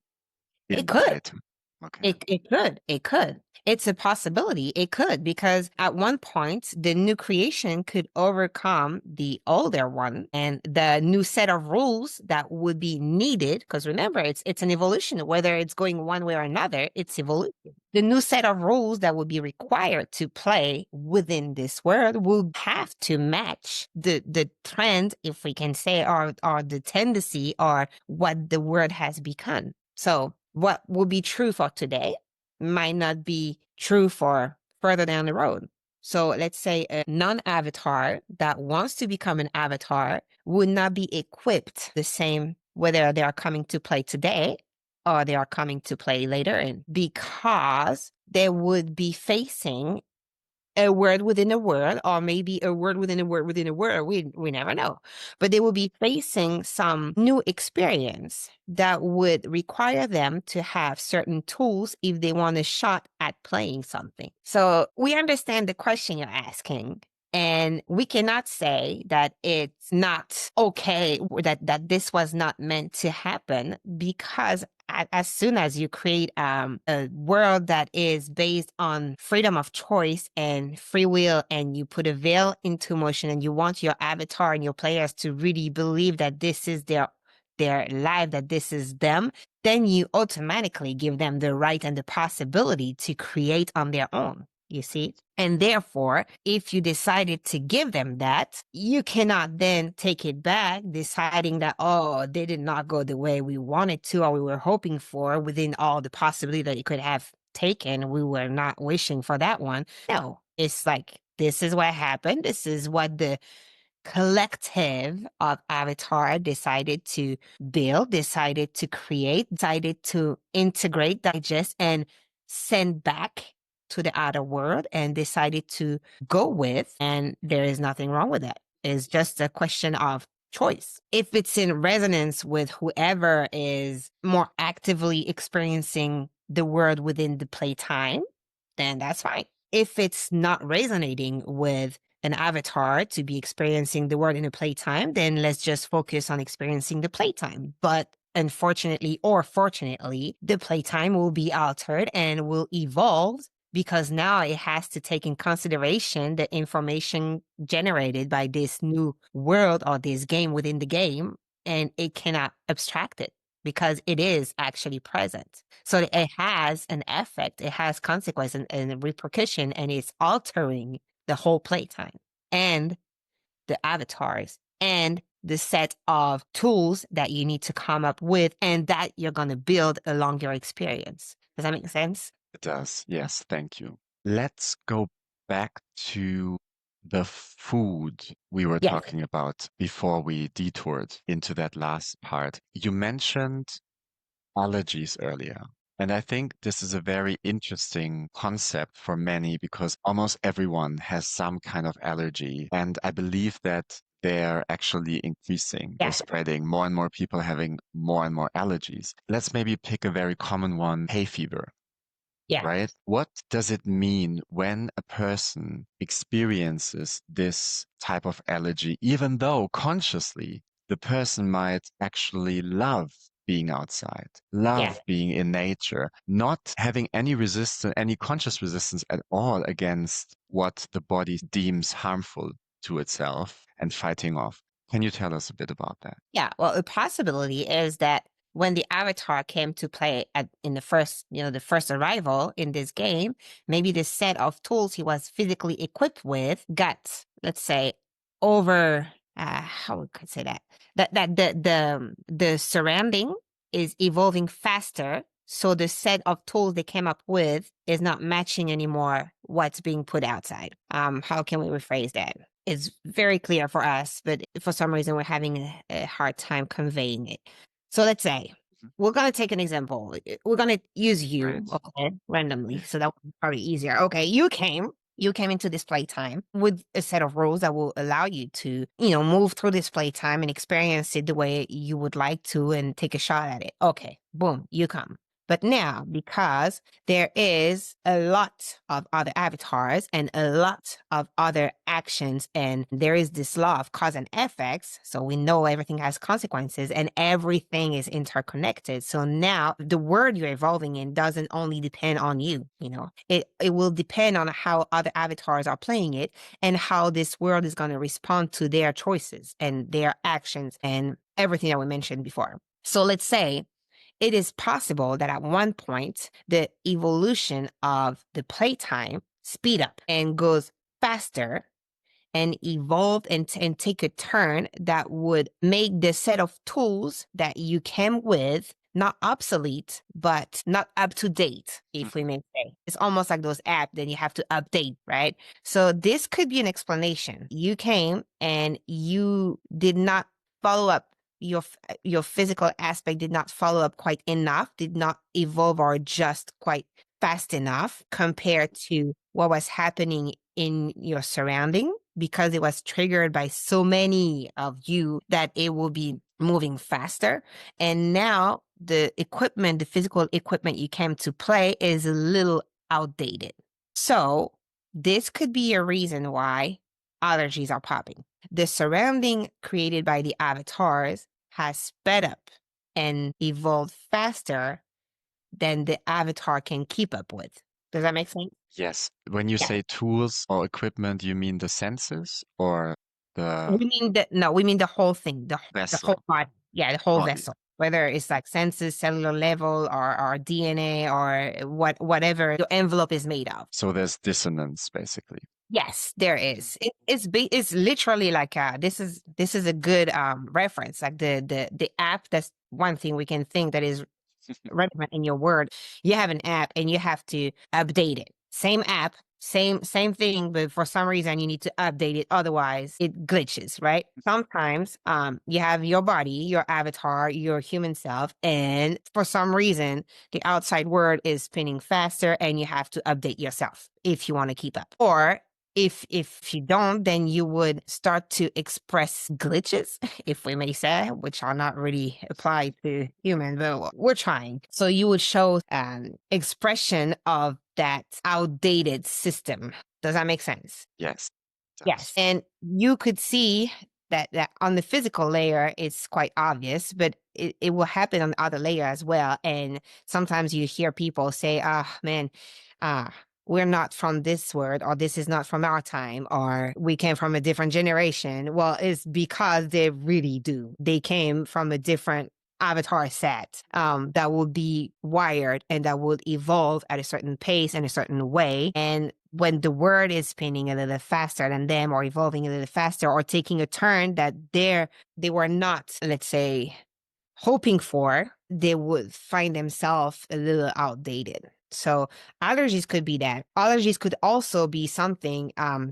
it in the could. playtime. Okay. It could. It could. It's a possibility. It could, because at one point the new creation could overcome the older one, and the new set of rules that would be needed, because remember, it's an evolution. Whether it's going one way or another, it's evolution. The new set of rules that would be required to play within this world will have to match the trend, if we can say, or the tendency, or what the world has become. So what will be true for today might not be true for further down the road. So let's say a non-avatar that wants to become an avatar would not be equipped the same whether they are coming to play today or they are coming to play later, and because they would be facing a word within a word, or maybe a word within a word within a word. We never know. But they will be facing some new experience that would require them to have certain tools if they want a shot at playing something. So we understand the question you're asking. And we cannot say that it's not okay, that this was not meant to happen, because as soon as you create a world that is based on freedom of choice and free will, and you put a veil into motion, and you want your avatar and your players to really believe that this is their life, that this is them, then you automatically give them the right and the possibility to create on their own. You see? And therefore, if you decided to give them that, you cannot then take it back, deciding that, oh, they did not go the way we wanted to or we were hoping for within all the possibility that it could have taken. We were not wishing for that one. No, it's like, this is what happened. This is what the collective of Avatar decided to build, decided to create, decided to integrate, digest, and send back to the outer world, and decided to go with. And there is nothing wrong with that. It's just a question of choice. If it's in resonance with whoever is more actively experiencing the world within the playtime, then that's fine. If it's not resonating with an avatar to be experiencing the world in a playtime, then let's just focus on experiencing the playtime. But unfortunately or fortunately, the playtime will be altered and will evolve, because now it has to take in consideration the information generated by this new world or this game within the game, and it cannot abstract it because it is actually present. So it has an effect, it has consequence and repercussion, and it's altering the whole playtime and the avatars and the set of tools that you need to come up with and that you're going to build along your experience. Does that make sense? It does. Yes, thank you. Let's go back to the food we were Yes. talking about before we detoured into that last part. You mentioned allergies earlier. And I think this is a very interesting concept for many because almost everyone has some kind of allergy. And I believe that they're actually increasing. They're Yeah. spreading. More and more people having more and more allergies. Let's maybe pick a very common one, hay fever. Yeah. Right? What does it mean when a person experiences this type of allergy, even though consciously the person might actually love being outside, love being in nature, not having any resistance, any conscious resistance at all against what the body deems harmful to itself and fighting off? Can you tell us a bit about that? Yeah, well, a possibility is that when the avatar came to play in the first, the first arrival in this game, maybe the set of tools he was physically equipped with got, let's say, over, how we could say that, the surrounding is evolving faster. So the set of tools they came up with is not matching anymore what's being put outside. How can we rephrase that? It's very clear for us, but for some reason we're having a hard time conveying it. So let's say we're going to take an example. We're going to use you, Right. okay, randomly. So that would be probably easier. Okay, you came into this playtime with a set of rules that will allow you to, move through this playtime and experience it the way you would like to and take a shot at it. Okay, boom, you come. But now, because there is a lot of other avatars and a lot of other actions, and there is this law of cause and effects, so we know everything has consequences and everything is interconnected. So now the world you're evolving in doesn't only depend on you, it will depend on how other avatars are playing it and how this world is going to respond to their choices and their actions and everything that we mentioned before. So let's say it is possible that at one point, the evolution of the playtime speed up and goes faster and evolve and take a turn that would make the set of tools that you came with not obsolete, but not up to date, if we may say. It's almost like those apps that you have to update, right? So this could be an explanation. You came and you did not follow up. Your physical aspect did not follow up quite enough, did not evolve or adjust quite fast enough compared to what was happening in your surrounding, because it was triggered by so many of you that it will be moving faster. And now the equipment, the physical equipment you came to play is a little outdated. So this could be a reason why allergies are popping. The surrounding created by the avatars has sped up and evolved faster than the avatar can keep up with. Does that make sense? Yes. When you Yeah. say tools or equipment, you mean the senses or the We mean the whole thing, the vessel, whole body. Yeah, the whole body? vessel. Whether it's like senses, cellular level, or DNA, or whatever the envelope is made of. So there's dissonance, basically. Yes, there is. It's literally like this is a good reference. Like the app. That's one thing we can think that is relevant in your word. You have an app and you have to update it. Same app, same thing, but for some reason you need to update it. Otherwise, it glitches, right? Sometimes you have your body, your avatar, your human self, and for some reason the outside world is spinning faster and you have to update yourself if you want to keep up. Or if you don't, then you would start to express glitches, if we may say, which are not really applied to human, but we're trying. So you would show an expression of that outdated system. Does that make sense? Yes. it Yes. does. And you could see that on the physical layer, it's quite obvious, but it will happen on the other layer as well. And sometimes you hear people say, man, ah, we're not from this world, or this is not from our time, or we came from a different generation. Well, it's because they really do. They came from a different avatar set that will be wired and that will evolve at a certain pace and a certain way. And when the word is spinning a little faster than them, or evolving a little faster, or taking a turn that they were not, let's say, hoping for, they would find themselves a little outdated. So allergies could be that. Allergies could also be something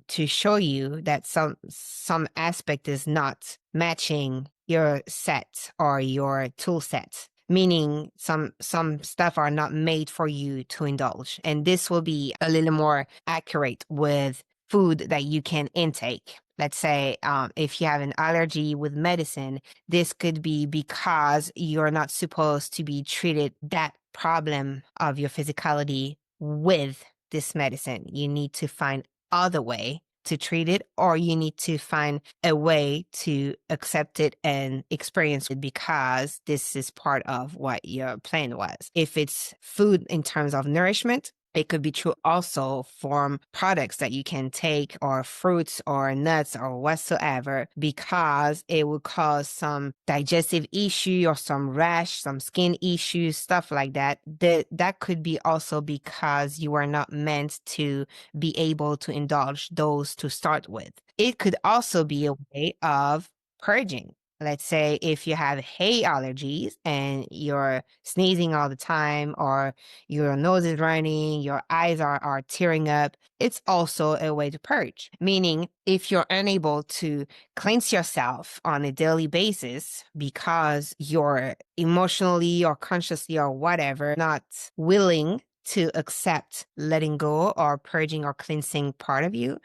to show you that some aspect is not matching your set or your tool set. Meaning some stuff are not made for you to indulge. And this will be a little more accurate with food that you can intake. Let's say if you have an allergy with medicine, this could be because you're not supposed to be treated that problem of your physicality with this medicine. You need to find other way to treat it, or you need to find a way to accept it and experience it because this is part of what your plan was. If it's food in terms of nourishment, it could be true also for products that you can take, or fruits or nuts or whatsoever, because it will cause some digestive issue or some rash, some skin issues, stuff like that. That could be also because you are not meant to be able to indulge those to start with. It could also be a way of purging. Let's say if you have hay allergies and you're sneezing all the time, or your nose is running, your eyes are tearing up, it's also a way to purge. Meaning, if you're unable to cleanse yourself on a daily basis because you're emotionally or consciously or whatever not willing to accept letting go or purging or cleansing part of you,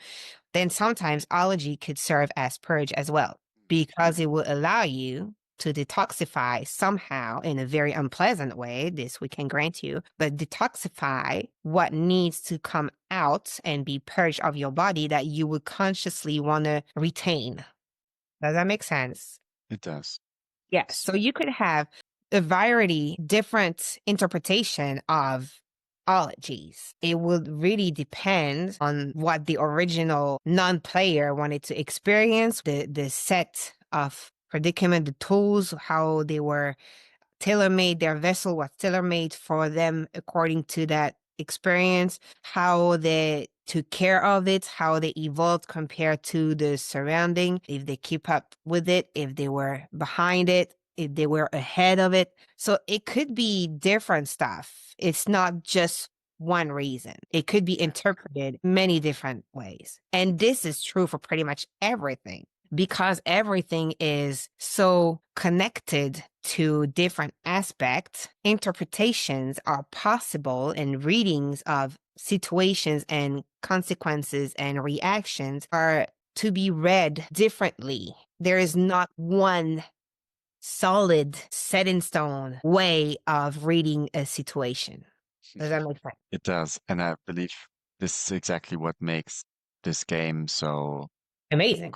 then sometimes allergy could serve as purge as well, because it will allow you to detoxify somehow in a very unpleasant way. This we can grant you, but detoxify what needs to come out and be purged of your body that you would consciously want to retain. Does that make sense? It does. Yes. So you could have a variety, different interpretation of allergies. It would really depend on what the original non-player wanted to experience, the set of predicament, the tools, how they were tailor-made, their vessel was tailor-made for them according to that experience, how they took care of it, how they evolved compared to the surrounding, if they keep up with it, if they were behind it, they were ahead of it. So it could be different stuff. It's not just one reason. It could be interpreted many different ways. And this is true for pretty much everything, because everything is so connected to different aspects. Interpretations are possible, and readings of situations and consequences and reactions are to be read differently. There is not one solid, set in stone way of reading a situation. Does that make sense? It does. And I believe this is exactly what makes this game so Amazing.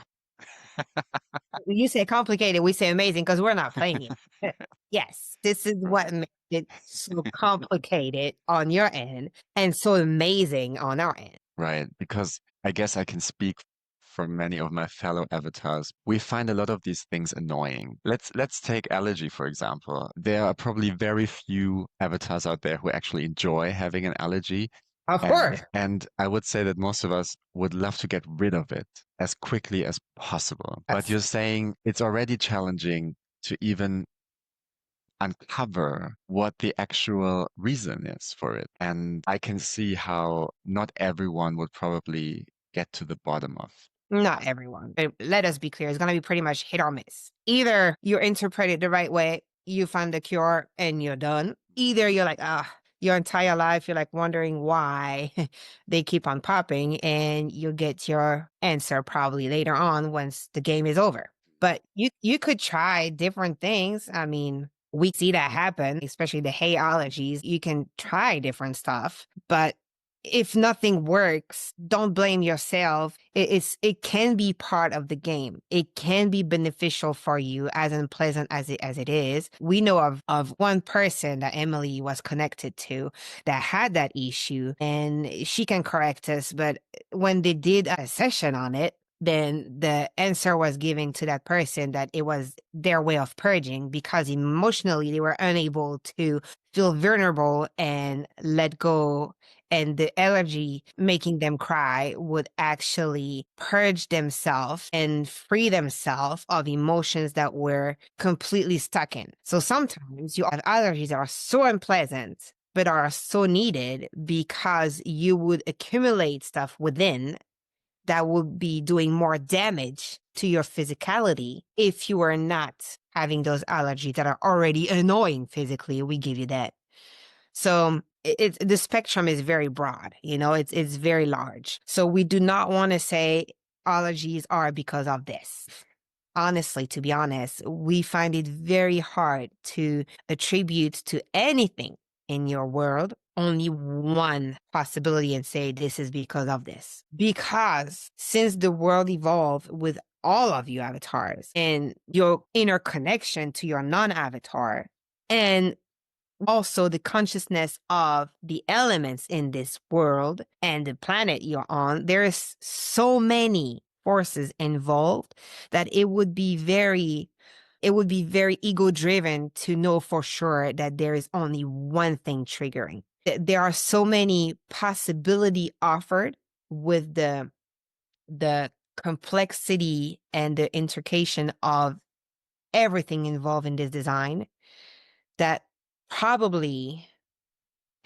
You say complicated, we say amazing because we're not playing it. Yes, this is what makes it so complicated on your end and so amazing on our end. right. Because I guess I can speak for many of my fellow avatars. We find a lot of these things annoying. Let's take allergy, for example. There are probably very few avatars out there who actually enjoy having an allergy. Of course. And I would say that most of us would love to get rid of it as quickly as possible. But you're saying it's already challenging to even uncover what the actual reason is for it. And I can see how not everyone would probably get to the bottom of. Not everyone. Let us be clear. It's going to be pretty much hit or miss. Either you interpret it the right way, you find the cure, and you're done. Either you're like, your entire life, you're like wondering why they keep on popping, and you get your answer probably later on once the game is over. But you could try different things. I mean, we see that happen, especially the hay allergies. You can try different stuff, but if nothing works, don't blame yourself. It can be part of the game. It can be beneficial for you, as unpleasant as it is. We know of one person that Émilie was connected to that had that issue, and she can correct us. But when they did a session on it, then the answer was given to that person that it was their way of purging, because emotionally they were unable to feel vulnerable and let go, and the allergy making them cry would actually purge themselves and free themselves of emotions that were completely stuck in. So sometimes you have allergies that are so unpleasant but are so needed, because you would accumulate stuff within that would be doing more damage to your physicality if you are not having those allergies that are already annoying physically. We give you that. So the spectrum is very broad, it's very large. So we do not want to say allergies are because of this. Honestly, to be honest, we find it very hard to attribute to anything in your world only one possibility and say this is because of this. Because since the world evolved with all of you avatars and your inner connection to your non-avatar, and also the consciousness of the elements in this world and the planet you're on, there's so many forces involved that it would be very ego driven to know for sure that there is only one thing triggering. There are so many possibility offered with the complexity and the intrication of everything involved in this design that probably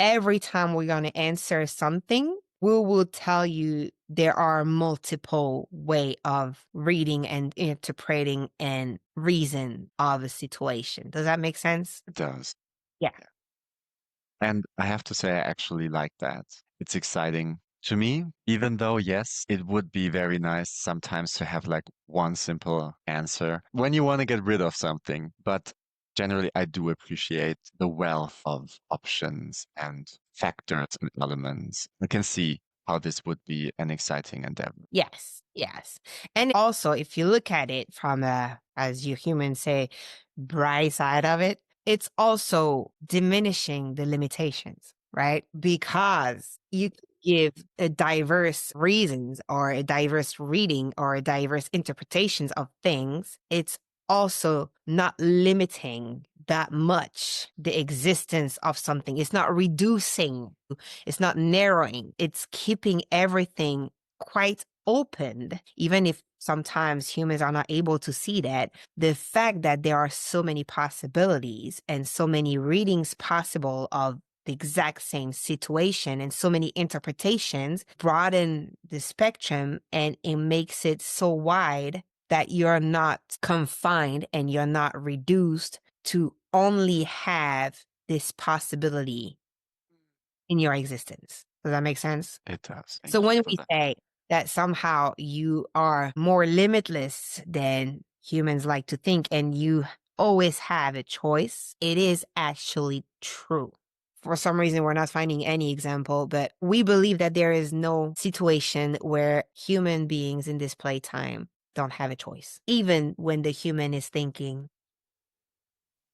every time we're going to answer something, we will tell you there are multiple way of reading and interpreting and reason of a situation. Does that make sense? It does. Yeah. And I have to say, I actually like that. It's exciting to me, even though, yes, it would be very nice sometimes to have like one simple answer when you want to get rid of something. But generally, I do appreciate the wealth of options and factors and elements. I can see how this would be an exciting endeavor. Yes, yes. And also, if you look at it from as you humans say, bright side of it, it's also diminishing the limitations, right? Because you give a diverse reasons or a diverse reading or a diverse interpretations of things. It's also not limiting that much the existence of something. It's not reducing, it's not narrowing, it's keeping everything quite opened, even if sometimes humans are not able to see that, the fact that there are so many possibilities and so many readings possible of the exact same situation and so many interpretations broaden the spectrum, and it makes it so wide that you're not confined and you're not reduced to only have this possibility in your existence. Does that make sense? It does. So Thank you when for we that. say that somehow you are more limitless than humans like to think and you always have a choice, it is actually true. For some reason, we're not finding any example, but we believe that there is no situation where human beings in this playtime don't have a choice. Even when the human is thinking,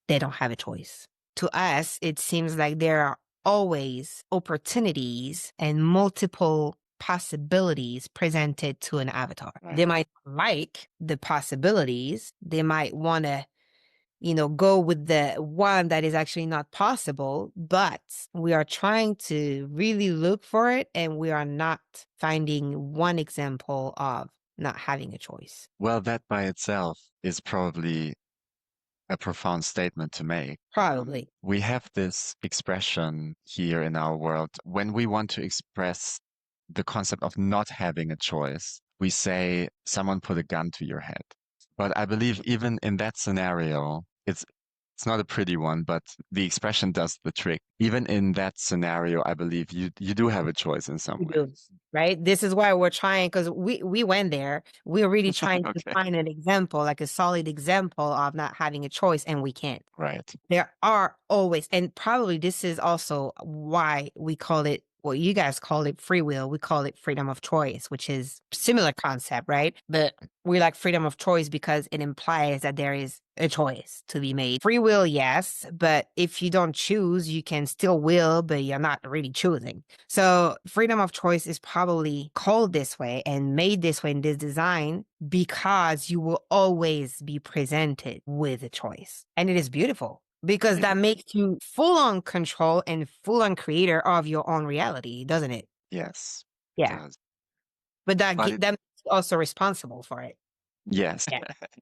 they don't have a choice. To us, it seems like there are always opportunities and multiple possibilities presented to an avatar. Right. They might like the possibilities. They might want to, go with the one that is actually not possible, but we are trying to really look for it, and we are not finding one example of not having a choice. Well, that by itself is probably a profound statement to make. Probably. We have this expression here in our world when we want to express the concept of not having a choice. We say someone put a gun to your head. But I believe even in that scenario, it's not a pretty one, but the expression does the trick. Even in that scenario, I believe you do have a choice in some We way. do, right? This is why we're trying, because we went there. We're really trying to Okay. find an example, like a solid example of not having a choice, and we can't. Right. There are always, and probably this is also why we call it, well, you guys call it free will. We call it freedom of choice, which is similar concept, right? But we like freedom of choice because it implies that there is a choice to be made. Free will, yes, but if you don't choose, you can still will, but you're not really choosing. So freedom of choice is probably called this way and made this way in this design because you will always be presented with a choice. And it is beautiful, because that makes you full on control and full on creator of your own reality, doesn't it? Yes. Yeah. Does. But But that makes you also responsible for it. yes, Yeah.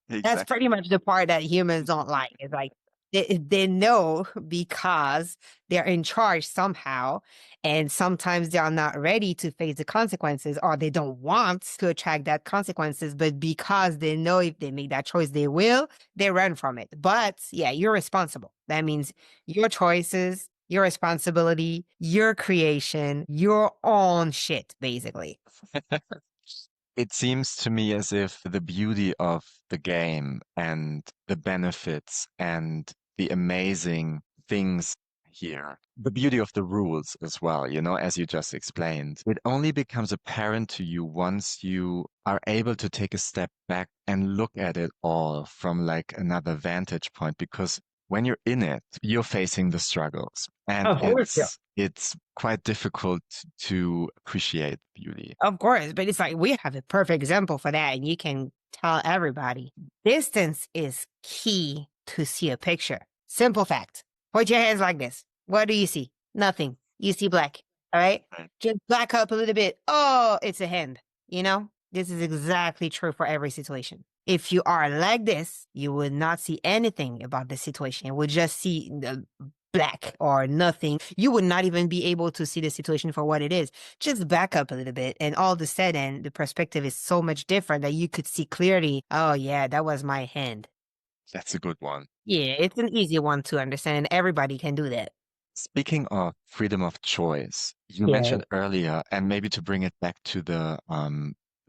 That's exactly. pretty much the part that humans don't like. It's like they know because they're in charge somehow, and sometimes they are not ready to face the consequences, or they don't want to attract that consequences, but because they know if they make that choice, they will, they run from it. But yeah, you're responsible. That means your choices, your responsibility, your creation, your own shit, basically. It seems to me as if the beauty of the game and the benefits and the amazing things here, the beauty of the rules as well, as you just explained, it only becomes apparent to you once you are able to take a step back and look at it all from like another vantage point, because when you're in it, you're facing the struggles, and Of course, yeah. it's quite difficult to appreciate beauty. Of course, but it's like we have a perfect example for that, and you can tell everybody distance is key to see a picture. Simple fact. Put your hands like this. What do you see? Nothing. You see black. All right? Right. Just black up a little bit. Oh, it's a hand. This is exactly true for every situation. If you are like this, you would not see anything about the situation. You would just see the black or nothing. You would not even be able to see the situation for what it is. Just back up a little bit, and all of a sudden, the perspective is so much different that you could see clearly, oh yeah, that was my hand. That's a good one. Yeah, it's an easy one to understand, and everybody can do that. Speaking of freedom of choice, you Yeah. mentioned earlier, and maybe to bring it back to the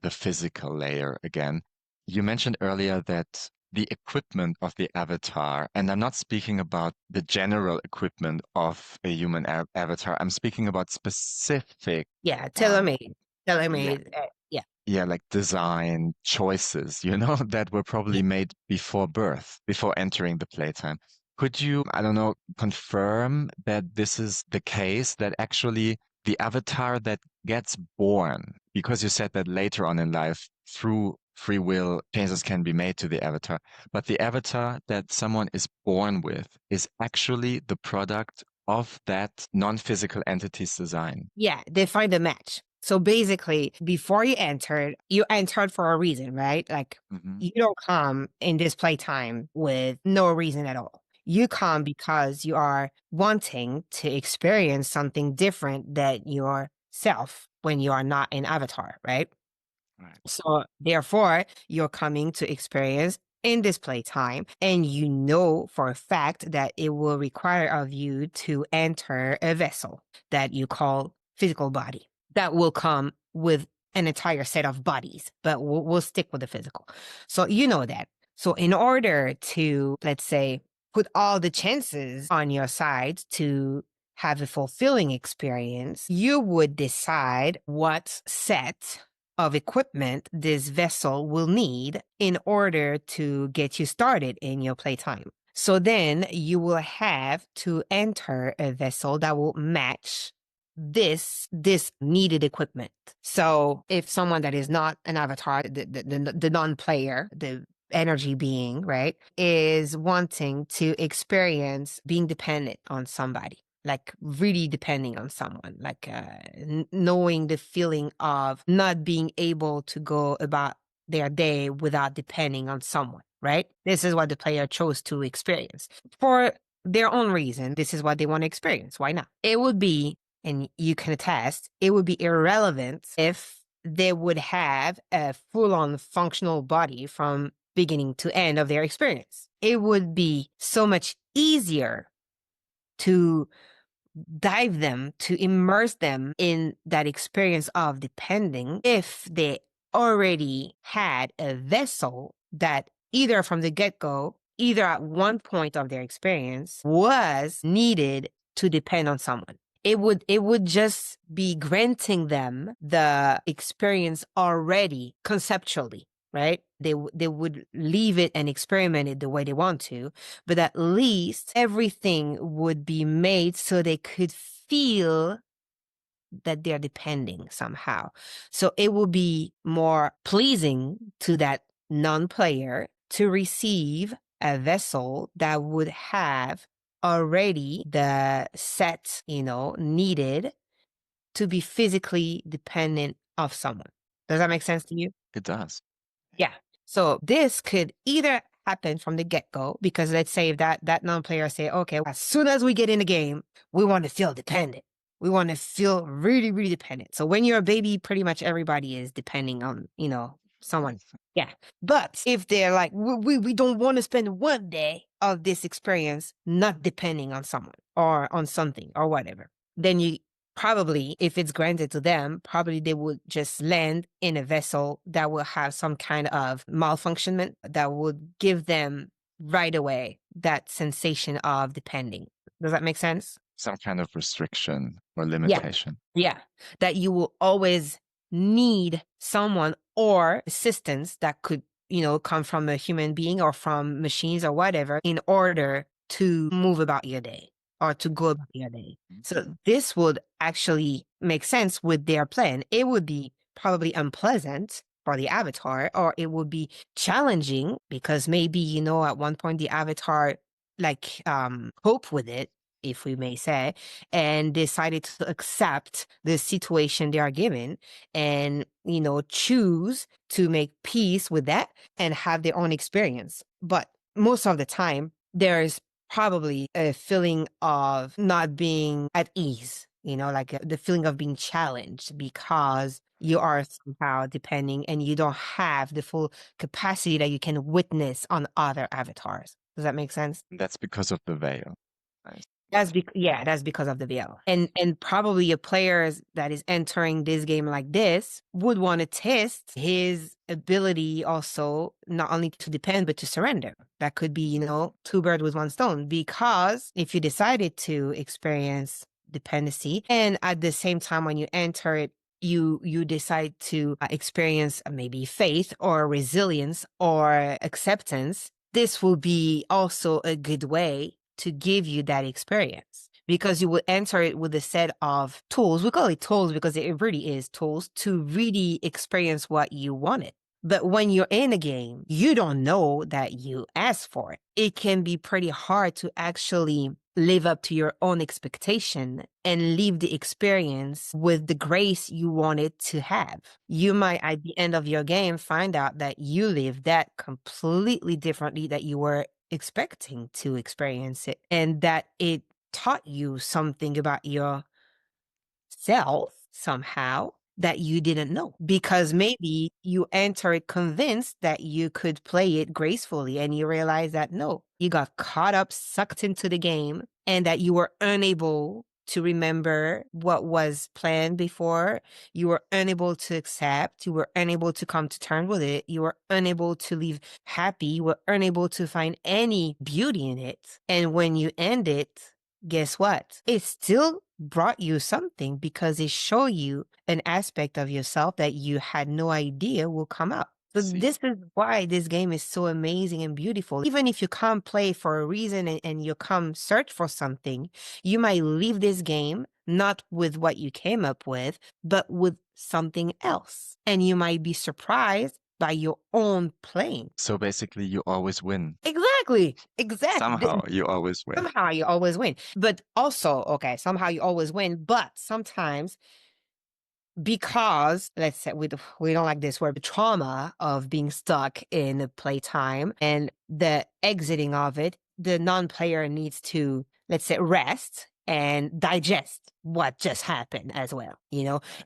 physical layer again, you mentioned earlier that the equipment of the avatar, and I'm not speaking about the general equipment of a human avatar, I'm speaking about specific, Yeah, tailor-made. yeah, Tailor-made. Yeah. yeah, like design choices, that were probably made before birth, before entering the playtime. Could you, I don't know, confirm that this is the case, that actually the avatar that gets born, because you said that later on in life, through free will, changes can be made to the avatar, but the avatar that someone is born with is actually the product of that non-physical entity's design? Yeah, they find a match. So basically, before you entered for a reason, right? Like you don't come in this playtime with no reason at all. You come because you are wanting to experience something different than yourself when you are not an avatar, right? Right. So therefore, you're coming to experience in this playtime, and you know for a fact that it will require of you to enter a vessel that you call physical body that will come with an entire set of bodies, but we'll stick with the physical. So you know that. So in order to, let's say, put all the chances on your side to have a fulfilling experience, you would decide what set of equipment this vessel will need in order to get you started in your playtime. So then you will have to enter a vessel that will match this needed equipment. So if someone that is not an avatar, the non-player, the energy being, right, is wanting to experience being dependent on somebody, like really depending on someone, like knowing the feeling of not being able to go about their day without depending on someone, right? This is what the player chose to experience for their own reason. This is what they want to experience. Why not? It would be, and you can attest, it would be irrelevant if they would have a full-on functional body from beginning to end of their experience. It would be so much easier to dive them, to immerse them in that experience of depending if they already had a vessel that either from the get-go, either at one point of their experience was needed to depend on someone. It would just be granting them the experience already conceptually, right? They would leave it and experiment it the way they want to, but at least everything would be made so they could feel that they're depending somehow. So it will be more pleasing to that non-player to receive a vessel that would have already the set, needed to be physically dependent of someone. Does that make sense to you? It does. Yeah. So this could either happen from the get-go, because let's say if that non-player say, okay, as soon as we get in the game, we want to feel dependent. We want to feel really, really dependent. So when you're a baby, pretty much everybody is depending on, someone. Yeah. But if they're like, we don't want to spend one day of this experience not depending on someone or on something or whatever, then you probably, if it's granted to them, probably they would just land in a vessel that will have some kind of malfunctionment that would give them right away that sensation of depending. Does that make sense? Some kind of restriction or Yeah. limitation. Yeah. That you will always need someone or assistance that could, come from a human being or from machines or whatever in order to move about your day or to go about your day. So this would actually make sense with their plan. It would be probably unpleasant for the avatar, or it would be challenging because maybe, at one point the avatar cope with it, if we may say, and decided to accept the situation they are given and, choose to make peace with that and have their own experience. But most of the time, there's probably a feeling of not being at ease, like the feeling of being challenged because you are somehow depending and you don't have the full capacity that you can witness on other avatars. Does that make sense? That's because of the veil. Right. That's because of the veil. And probably a player that is entering this game like this would want to test his ability also, not only to depend, but to surrender. That could be, two birds with one stone, because if you decided to experience dependency and at the same time when you enter it, you decide to experience maybe faith or resilience or acceptance, this will be also a good way to give you that experience, because you will enter it with a set of tools. We call it tools because it really is tools to really experience what you wanted. But when you're in a game, you don't know that you asked for it. It can be pretty hard to actually live up to your own expectation and leave the experience with the grace you wanted to have. You might, at the end of your game, find out that you lived that completely differently that you were expecting to experience it, and that it taught you something about yourself somehow that you didn't know, because maybe you enter it convinced that you could play it gracefully, and you realize that no, you got caught up, sucked into the game, and that you were unable to remember what was planned before. You were unable to accept, you were unable to come to terms with it, you were unable to leave happy, you were unable to find any beauty in it. And when you end it, guess what? It still brought you something, because it showed you an aspect of yourself that you had no idea will come out. So this is why this game is so amazing and beautiful. Even if you come play for a reason and you come search for something, you might leave this game not with what you came up with, but with something else. And you might be surprised by your own playing. So basically, you always win. Exactly. Somehow you always win. Somehow you always win. But also, okay, somehow you always win, but sometimes, because let's say we don't like this word, the trauma of being stuck in a playtime and the exiting of it, the non-player needs to, let's say, rest and digest what just happened as well.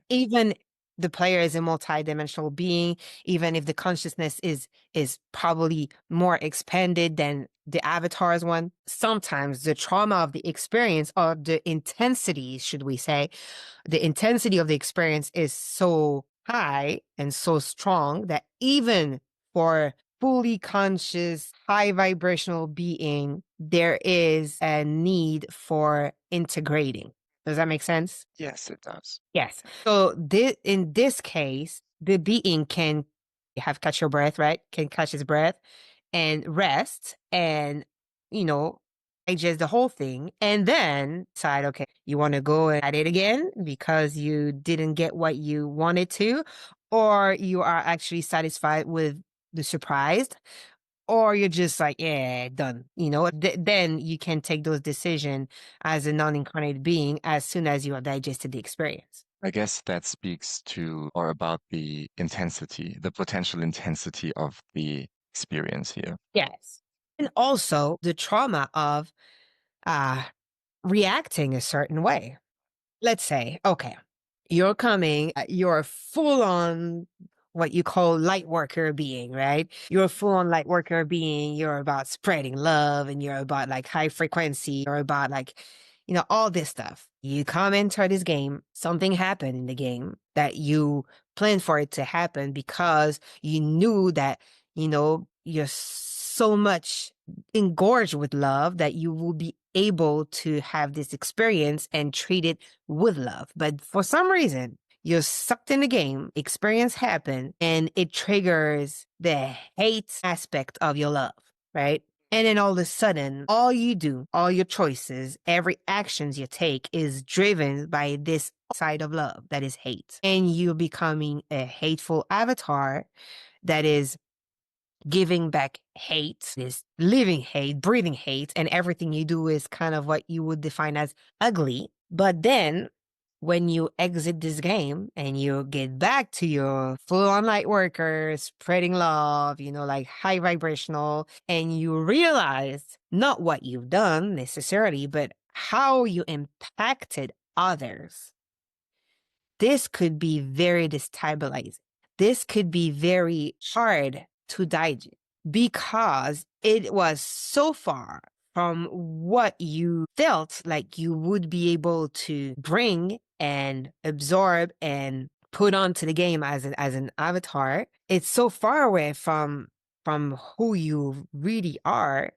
Even the player is a multi-dimensional being, even if the consciousness is probably more expanded than the avatar's one. Sometimes the trauma of the experience, or the intensity, should we say, the intensity of the experience is so high and so strong that even for fully conscious, high vibrational being, there is a need for integrating. Does that make sense? Yes, it does. Yes. So in this case, the being can have catch your breath, right? Can catch his breath and rest and, digest the whole thing, and then decide, okay, you want to go at it again because you didn't get what you wanted to, or you are actually satisfied with the surprise, or you're just like, yeah, done. Then you can take those decisions as a non-incarnated being as soon as you have digested the experience. I guess that speaks to or about the intensity, the potential intensity of the experience here. Yes. And also the trauma of uh, reacting a certain way. Let's say, okay, you're coming, you're a full on what you call light worker being, right? You're a full on light worker being. You're about spreading love, and you're about like high frequency. You're about like, all this stuff. You come into this game, something happened in the game that you planned for it to happen because you knew that, you're so much engorged with love that you will be able to have this experience and treat it with love. But for some reason, you're sucked in the game, experience happened, and it triggers the hate aspect of your love, right? And then all of a sudden, all you do, all your choices, every actions you take is driven by this side of love that is hate. And you're becoming a hateful avatar that is giving back hate, is living hate, breathing hate, and everything you do is kind of what you would define as ugly. But then when you exit this game and you get back to your full-on light worker, spreading love, like high vibrational, and you realize not what you've done necessarily, but how you impacted others. This could be very destabilizing. This could be very hard to digest because it was so far from what you felt like you would be able to bring and absorb and put onto the game as an avatar. It's so far away from who you really are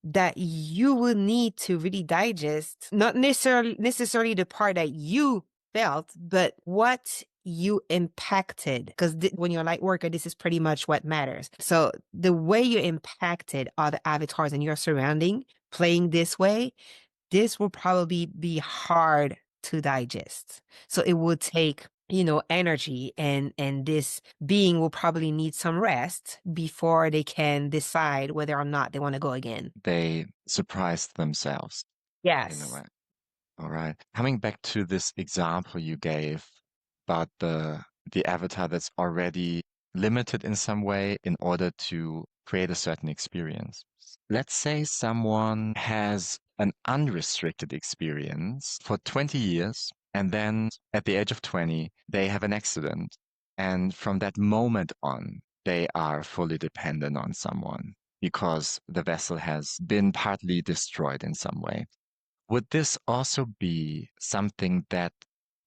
that you will need to really digest, not necessarily the part that you felt, but what you impacted. Because when you're a light worker, this is pretty much what matters. So the way you impacted other avatars in your surrounding, playing this way, this will probably be hard to digest. So it will take, energy, and this being will probably need some rest before they can decide whether or not they want to go again. They surprised themselves. in a Yes. way. All right. Coming back to this example you gave about the avatar that's already limited in some way in order to create a certain experience. Let's say someone has an unrestricted experience for 20 years, and then at the age of 20, they have an accident. And from that moment on, they are fully dependent on someone because the vessel has been partly destroyed in some way. Would this also be something that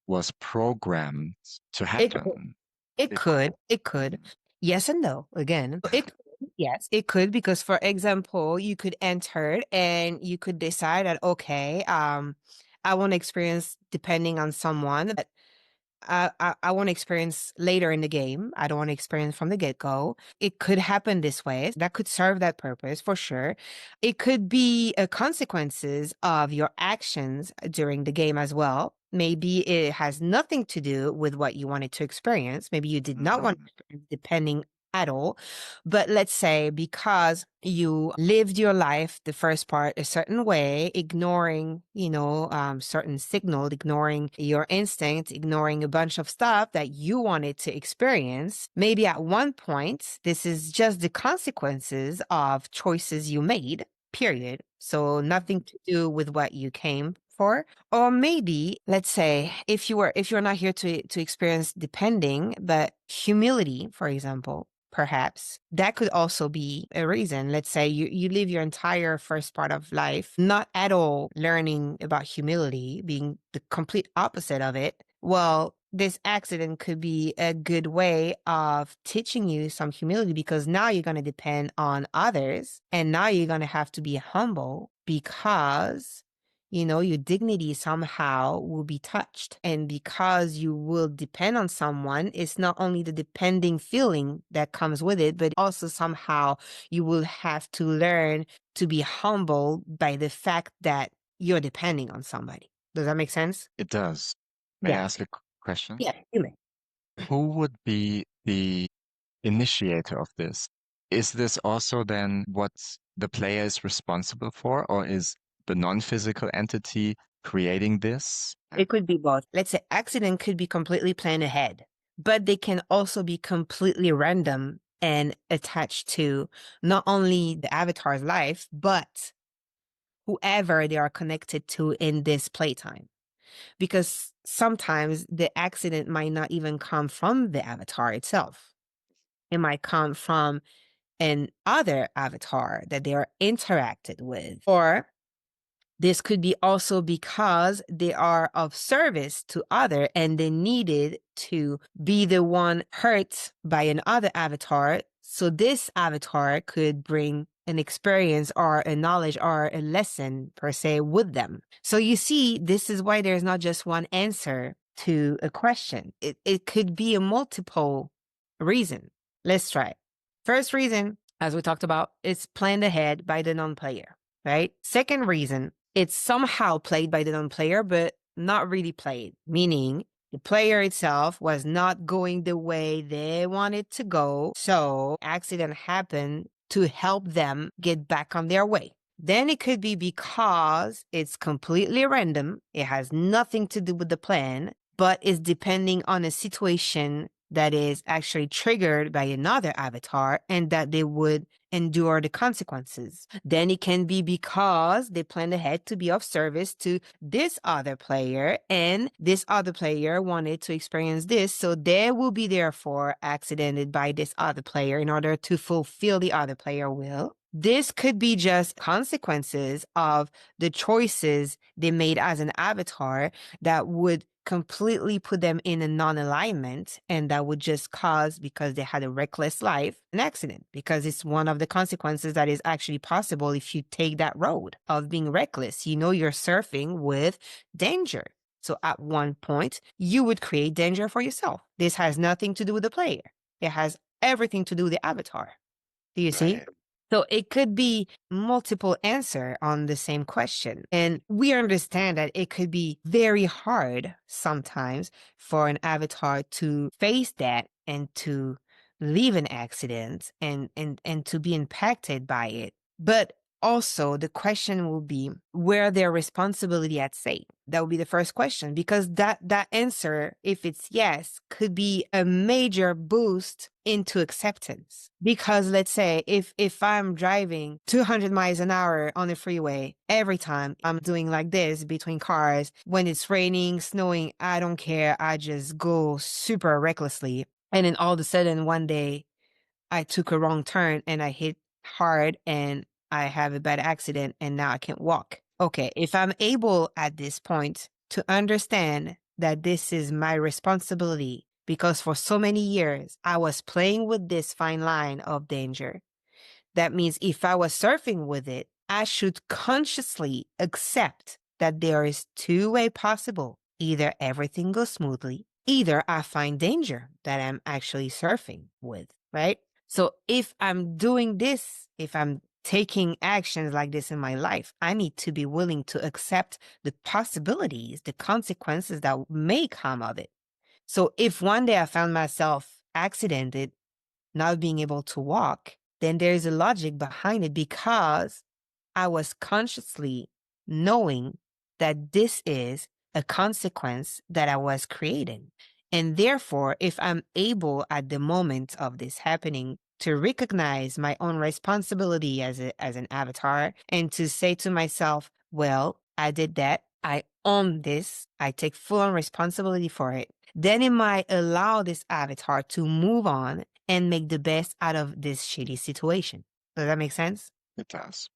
was programmed to It could. happen? It It could. It could. could. Yes and no. Again, it could. Yes, it could because, for example, you could enter and you could decide that, okay, I want to experience depending on someone that I want to experience later in the game. I don't want to experience from the get-go. It could happen this way. That could serve that purpose for sure. It could be consequences of your actions during the game as well. Maybe it has nothing to do with what you wanted to experience. Maybe you did not want to experience depending at all. But let's say because you lived your life, the first part, a certain way, ignoring, certain signals, ignoring your instinct, ignoring a bunch of stuff that you wanted to experience. Maybe at one point, this is just the consequences of choices you made, period. So nothing to do with what you came for. Or maybe, let's say, if you're not here to experience depending, but humility, for example, perhaps that could also be a reason. Let's say you live your entire first part of life not at all learning about humility, being the complete opposite of it. Well, this accident could be a good way of teaching you some humility because now you're going to depend on others and now you're going to have to be humble because your dignity somehow will be touched. And because you will depend on someone, it's not only the depending feeling that comes with it, but also somehow you will have to learn to be humble by the fact that you're depending on somebody. Does that make sense? It does. May I Yeah. ask a question? Yeah, you may. Who would be the initiator of this? Is this also then what the player is responsible for, or is the non-physical entity creating this? It could be both. Let's say accident could be completely planned ahead, but they can also be completely random and attached to not only the avatar's life, but whoever they are connected to in this playtime. Because sometimes the accident might not even come from the avatar itself. It might come from an other avatar that they are interacted with, or this could be also because they are of service to other and they needed to be the one hurt by another avatar. So this avatar could bring an experience or a knowledge or a lesson per se with them. So you see, this is why there's not just one answer to a question. It could be a multiple reason. Let's try. First reason, as we talked about, is planned ahead by the non-player, right? Second reason, it's somehow played by the non-player, but not really played, meaning the player itself was not going the way they wanted to go. So accident happened to help them get back on their way. Then it could be because it's completely random. It has nothing to do with the plan, but is depending on a situation that is actually triggered by another avatar and that they would endure the consequences. Then it can be because they planned ahead to be of service to this other player and this other player wanted to experience this. So they will be therefore accidented by this other player in order to fulfill the other player will. This could be just consequences of the choices they made as an avatar that would completely put them in a non-alignment and that would just cause, because they had a reckless life, an accident, because it's one of the consequences that is actually possible if you take that road of being reckless. You're surfing with danger. So at one point, you would create danger for yourself. This has nothing to do with the player. It has everything to do with the avatar. Do you see? Right. So it could be multiple answer on the same question. And we understand that it could be very hard sometimes for an avatar to face that and to leave an accident and to be impacted by it. But also the question will be, where their responsibility at stake? That would be the first question, because that answer, if it's yes, could be a major boost into acceptance. Because let's say if I'm driving 200 miles an hour on the freeway, every time I'm doing like this between cars, when it's raining, snowing, I don't care. I just go super recklessly. And then all of a sudden one day I took a wrong turn and I hit hard and I have a bad accident and now I can't walk. Okay, if I'm able at this point to understand that this is my responsibility, because for so many years I was playing with this fine line of danger, that means if I was surfing with it, I should consciously accept that there is two-way possible. Either everything goes smoothly, either I find danger that I'm actually surfing with, right? So if I'm doing this, if I'm taking actions like this in my life, I need to be willing to accept the possibilities, the consequences that may come of it. So if one day I found myself accidented, not being able to walk, then there's a logic behind it, because I was consciously knowing that this is a consequence that I was creating. And therefore, if I'm able at the moment of this happening to recognize my own responsibility as an avatar and to say to myself, well, I did that. I own this. I take full on responsibility for it. Then it might allow this avatar to move on and make the best out of this shitty situation. Does that make sense? It does.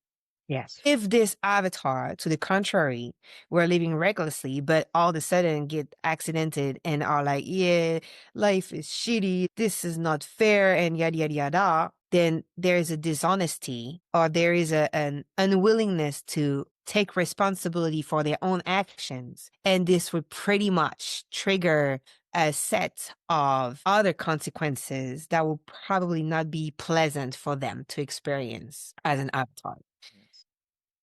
Yes. If this avatar, to the contrary, were living recklessly, but all of a sudden get accidented and are like, yeah, life is shitty, this is not fair, and yada, yada, yada, then there is a dishonesty, or there is an unwillingness to take responsibility for their own actions. And this would pretty much trigger a set of other consequences that will probably not be pleasant for them to experience as an avatar.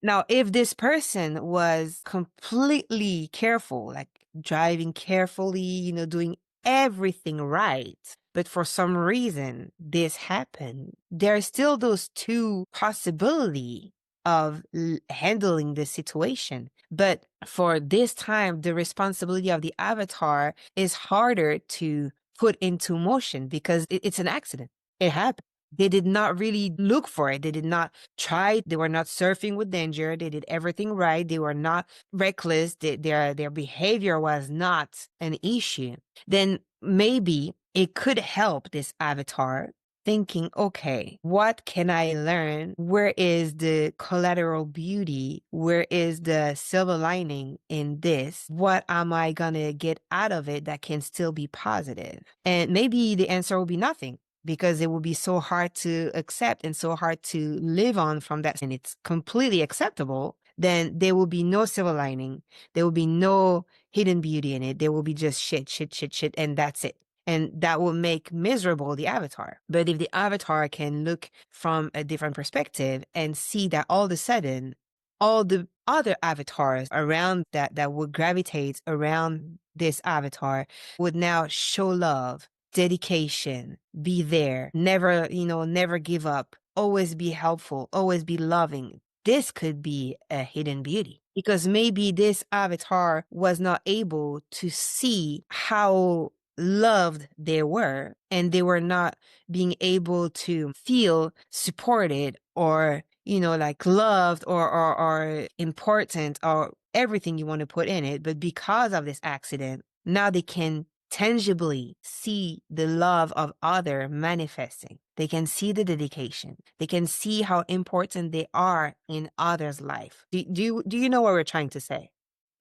Now, if this person was completely careful, like driving carefully, doing everything right, but for some reason this happened, there are still those two possibility of handling the situation. But for this time, the responsibility of the avatar is harder to put into motion because it's an accident. It happened. They did not really look for it. They did not try. They were not surfing with danger. They did everything right. They were not reckless. Their behavior was not an issue. Then maybe it could help this avatar thinking, okay, what can I learn? Where is the collateral beauty? Where is the silver lining in this? What am I going to get out of it that can still be positive? And maybe the answer will be nothing, because it will be so hard to accept and so hard to live on from that. And it's completely acceptable. Then there will be no silver lining. There will be no hidden beauty in it. There will be just shit, shit, shit, shit. And that's it. And that will make miserable the avatar. But if the avatar can look from a different perspective and see that all of a sudden, all the other avatars around that would gravitate around this avatar would now show love, dedication, be there, never give up, always be helpful, always be loving. This could be a hidden beauty, because maybe this avatar was not able to see how loved they were, and they were not being able to feel supported or like loved or important, or everything you want to put in it. But because of this accident, now they can tangibly see the love of other manifesting. They can see the dedication. They can see how important they are in others' life. Do you know what we're trying to say?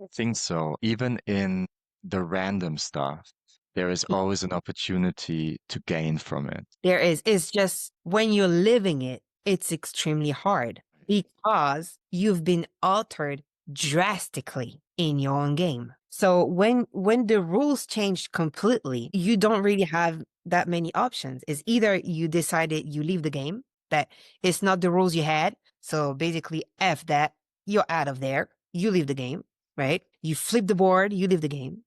I think so. Even in the random stuff, there is always an opportunity to gain from it. There is. It's just when you're living it, it's extremely hard because you've been altered drastically in your own game. So when the rules change completely, you don't really have that many options. It's either you decided you leave the game, that it's not the rules you had. So basically, F that, you're out of there. You leave the game, right? You flip the board, you leave the game.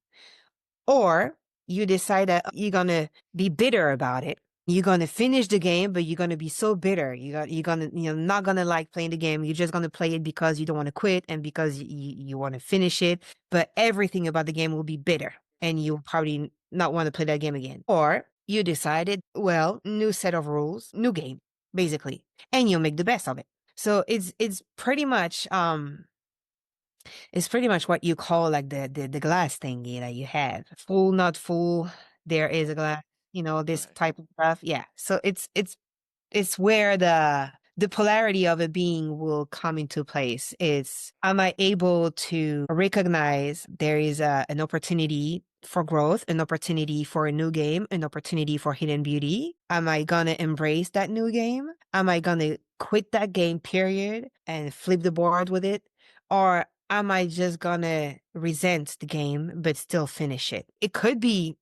Or you decide that you're going to be bitter about it You're gonna finish the game, but you're gonna be so bitter. You're gonna not gonna like playing the game. You're just gonna play it because you don't want to quit and because you want to finish it. But everything about the game will be bitter, and you'll probably not want to play that game again. Or you decided, well, new set of rules, new game, basically, and you'll make the best of it. So it's pretty much what you call like the glass thingy that you had. Full, not full. There is a glass, this Right. type of stuff. Yeah. So it's where the polarity of a being will come into place. Is am I able to recognize there is an opportunity for growth, an opportunity for a new game, an opportunity for hidden beauty? Am I gonna embrace that new game? Am I gonna quit that game, period, and flip the board with it? Or am I just gonna resent the game but still finish it? It could be,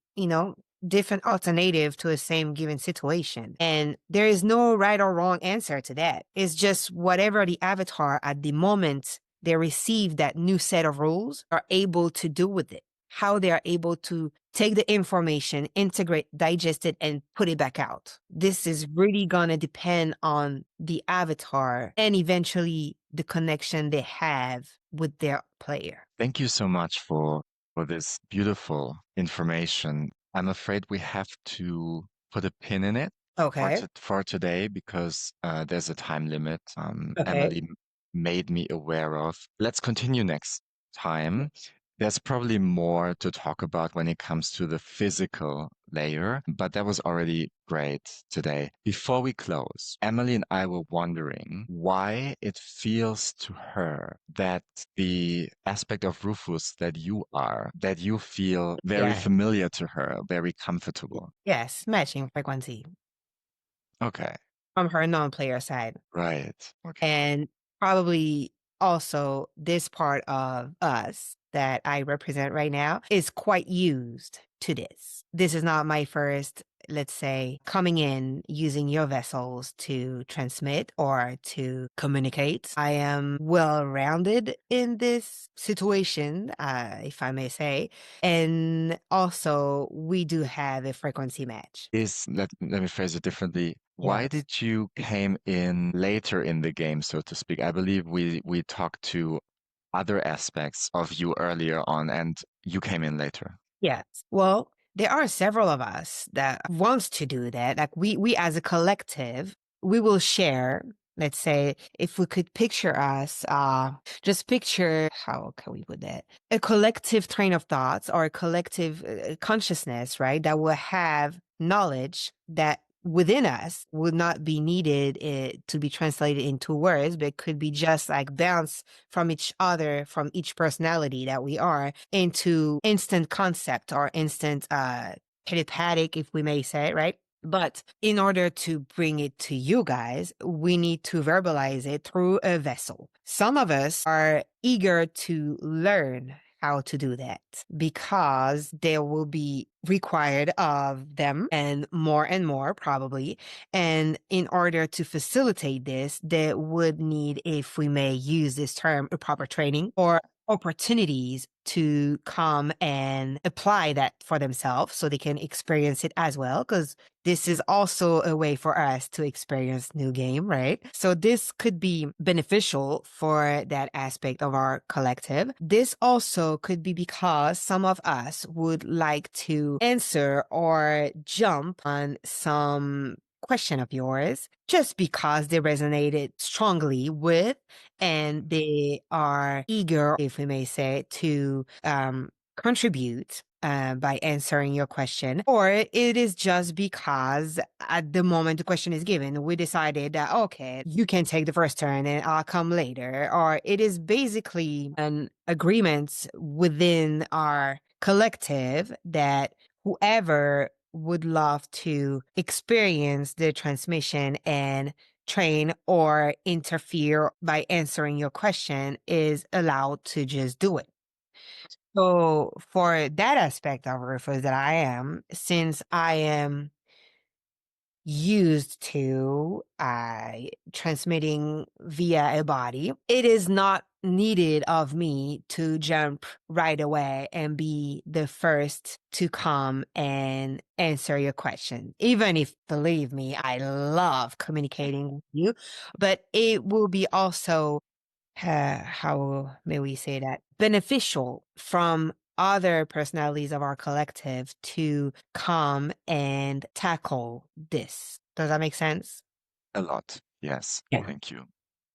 different alternative to a same given situation. And there is no right or wrong answer to that. It's just whatever the avatar at the moment they receive that new set of rules are able to do with it. How they are able to take the information, integrate, digest it, and put it back out. This is really gonna depend on the avatar and eventually the connection they have with their player. Thank you so much for this beautiful information. I'm afraid we have to put a pin in it Okay. for today because there's a time limit. Okay. Emily made me aware of. Let's continue next time. There's probably more to talk about when it comes to the physical layer, but that was already great today. Before we close, Emily and I were wondering why it feels to her that the aspect of Rufus that you feel very Yeah. familiar to her, very comfortable. Yes. Matching frequency Okay, from her non-player side. right. Okay. And probably also this part of us that I represent right now is quite used to this. This is not my first, let's say, coming in using your vessels to transmit or to communicate. I am well rounded in this situation, if I may say. And also, we do have a frequency match. Let me phrase it differently. Why Yes. did you came in later in the game, so to speak? I believe we talked to other aspects of you earlier on, and you came in later. Yes. Well, there are several of us that wants to do that. Like we as a collective, we will share. Let's say if we could picture us, just picture how can we put that? A collective train of thoughts or a collective consciousness, right? That will have knowledge that within us would not be needed to be translated into words, but could be just like bounce from each other, from each personality that we are into instant concept or instant telepathic, if we may say, right? But in order to bring it to you guys, we need to verbalize it through a vessel. Some of us are eager to learn how to do that because there will be required of them and more probably. And in order to facilitate this, they would need, if we may use this term, a proper training or opportunities to come and apply that for themselves so they can experience it as well. Because this is also a way for us to experience new game, right? So this could be beneficial for that aspect of our collective. This also could be because some of us would like to answer or jump on some question of yours just because they resonated strongly with and they are eager, if we may say, to contribute by answering your question, or it is just because at the moment the question is given, we decided that, okay, you can take the first turn and I'll come later, or it is basically an agreement within our collective that whoever would love to experience the transmission and train or interfere by answering your question is allowed to just do it. So for that aspect of Rufus that I am, since I am used to transmitting via a body, it is not needed of me to jump right away and be the first to come and answer your question. Even if, believe me, I love communicating with you, but it will be also, how may we say that, beneficial from other personalities of our collective to come and tackle this. Does that make sense? A lot. Yes. Yeah. Thank you.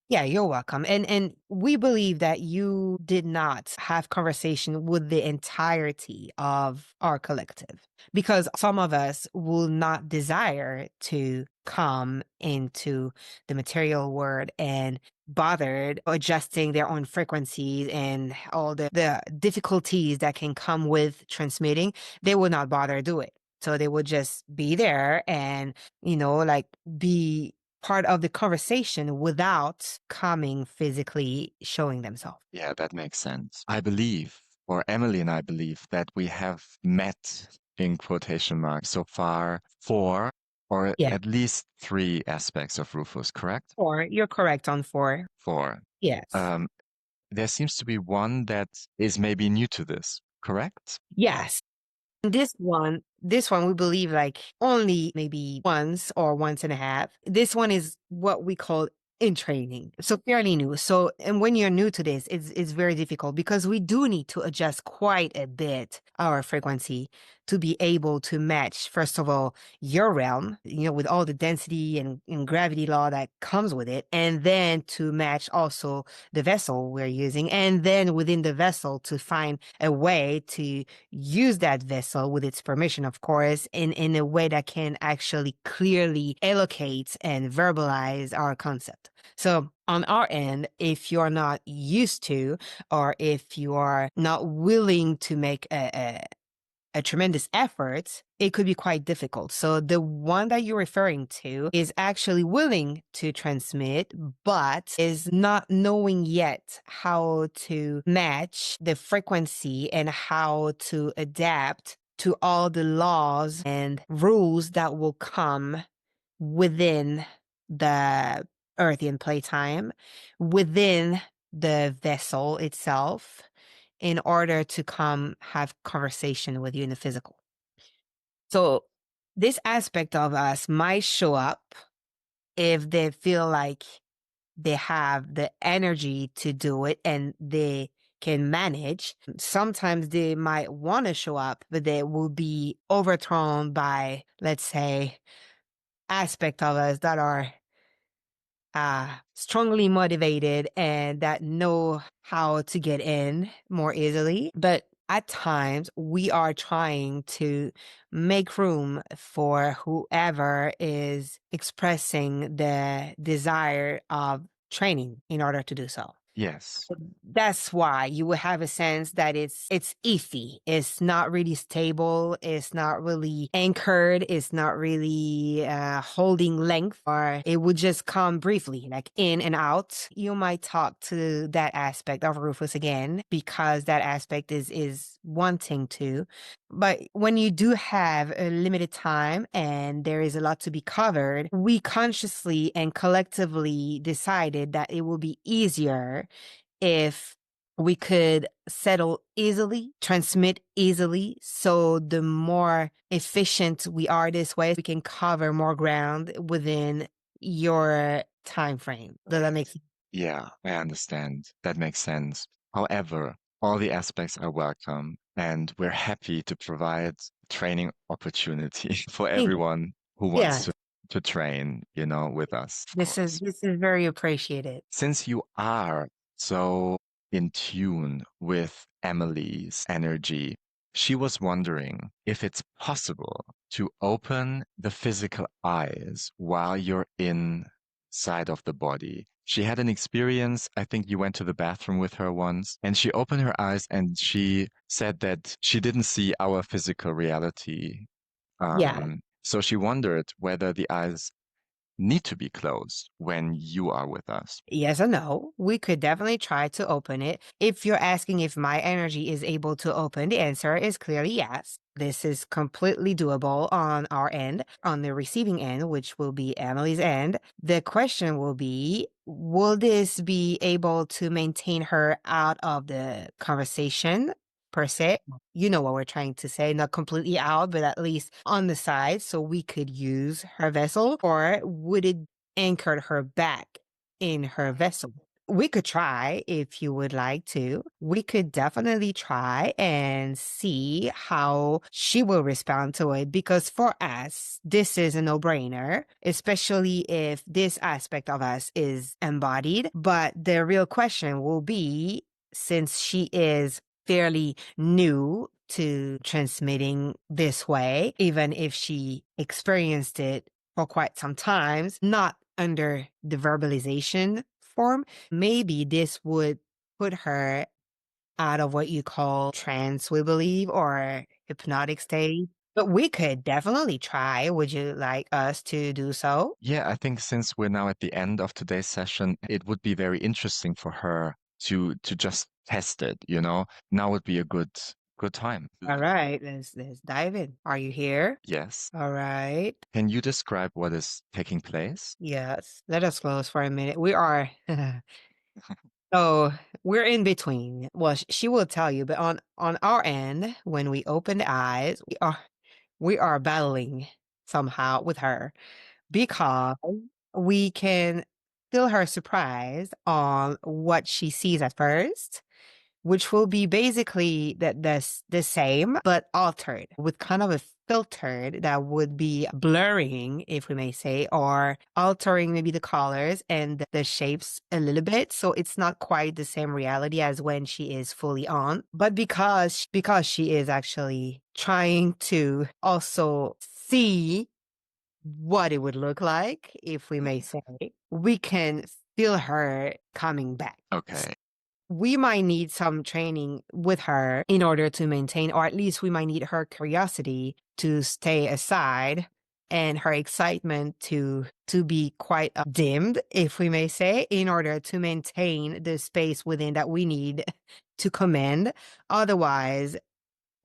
Yeah, you're welcome. And we believe that you did not have conversation with the entirety of our collective because some of us will not desire to come into the material world and bothered adjusting their own frequencies and all the difficulties that can come with transmitting. They will not bother do it. So they would just be there and, like be part of the conversation without coming physically showing themselves. Yeah, that makes sense. I believe, or Emily and I believe, that we have met, in quotation marks, so far four or Yeah. at least three aspects of Rufus, correct? Four. You're correct on four. Four. Yes. There seems to be one that is maybe new to this, correct? Yes. This one we believe like only maybe once or once and a half. This one is what we call in training. So fairly new. So, and when you're new to this, it's very difficult because we do need to adjust quite a bit our frequency to be able to match, first of all, your realm, with all the density and gravity law that comes with it. And then to match also the vessel we're using. And then within the vessel to find a way to use that vessel with its permission, of course, in a way that can actually clearly allocate and verbalize our concept. So on our end, if you're not used to, or if you are not willing to make a tremendous effort, it could be quite difficult. So the one that you're referring to is actually willing to transmit, but is not knowing yet how to match the frequency and how to adapt to all the laws and rules that will come within the Earthian playtime, within the vessel itself, in order to come have conversation with you in the physical. So this aspect of us might show up if they feel like they have the energy to do it and they can manage. Sometimes they might want to show up, but they will be overthrown by, let's say, aspect of us that are strongly motivated and that know how to get in more easily. But at times, we are trying to make room for whoever is expressing the desire of training in order to do so. Yes. That's why you will have a sense that it's iffy. It's not really stable. It's not really anchored. It's not really holding length, or it would just come briefly, like in and out. You might talk to that aspect of Rufus again because that aspect is wanting to. But when you do have a limited time and there is a lot to be covered, we consciously and collectively decided that it will be easier if we could settle easily, transmit easily. So the more efficient we are this way, we can cover more ground within your time frame. Does that make sense? Yeah, I understand. That makes sense. However, all the aspects are welcome, and we're happy to provide training opportunity for Thank you. everyone who wants Yeah, to train, with us, of course. this is very appreciated. Since you are so in tune with Emily's energy, she was wondering if it's possible to open the physical eyes while you're inside of the body. She had an experience. I think you went to the bathroom with her once, and she opened her eyes and she said that she didn't see our physical reality. Yeah. So she wondered whether the eyes need to be closed when you are with us. Yes or no. We could definitely try to open it. If you're asking if my energy is able to open, the answer is clearly yes. This is completely doable on our end. On the receiving end, which will be Emily's end, the question will be, will this be able to maintain her out of the conversation per se? You know what we're trying to say, not completely out, but at least on the side so we could use her vessel? Or would it anchor her back in her vessel? We could try if you would like to. We could definitely try and see how she will respond to it, because for us, this is a no-brainer, especially if this aspect of us is embodied. But the real question will be, since she is fairly new to transmitting this way, even if she experienced it for quite some times, not under the verbalization form, maybe this would put her out of what you call trance, we believe, or hypnotic state. But we could definitely try. Would you like us to do so? Yeah, I think since we're now at the end of today's session, it would be very interesting for her to just test it, you know? Now would be a good time. All right, let's dive in. Are you here? Yes. All right. Can you describe what is taking place? Yes. Let us close for a minute. We are so we're in between. Well, she will tell you, but on our end, when we open the eyes, we are battling somehow with her, because we can feel her surprise on what she sees at first, which will be basically the same but altered with kind of a filtered that would be blurring, if we may say, or altering maybe the colors and the shapes a little bit, so it's not quite the same reality as when she is fully on. But because she is actually trying to also see what it would look like, if we may say, we can feel her coming back. Okay. We might need some training with her in order to maintain, or at least we might need her curiosity to stay aside and her excitement to be quite dimmed, if we may say, in order to maintain the space within that we need to command. Otherwise,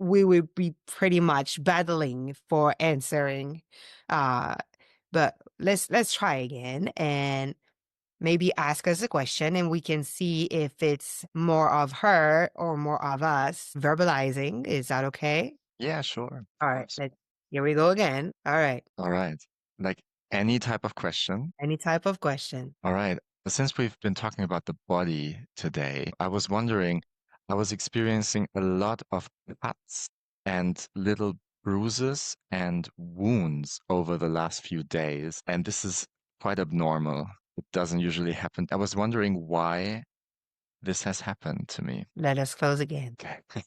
we would be pretty much battling for answering. Uh, but let's try again and maybe ask us a question, and we can see if it's more of her or more of us verbalizing. Is that okay? Yeah, sure. Of All right. course. Here we go again. All right. All right. Like any type of question. Any type of question. All right. Since we've been talking about the body today, I was wondering, I was experiencing a lot of cuts and little bruises and wounds over the last few days, and this is quite abnormal. It doesn't usually happen. I was wondering why this has happened to me. Let us close again. Okay.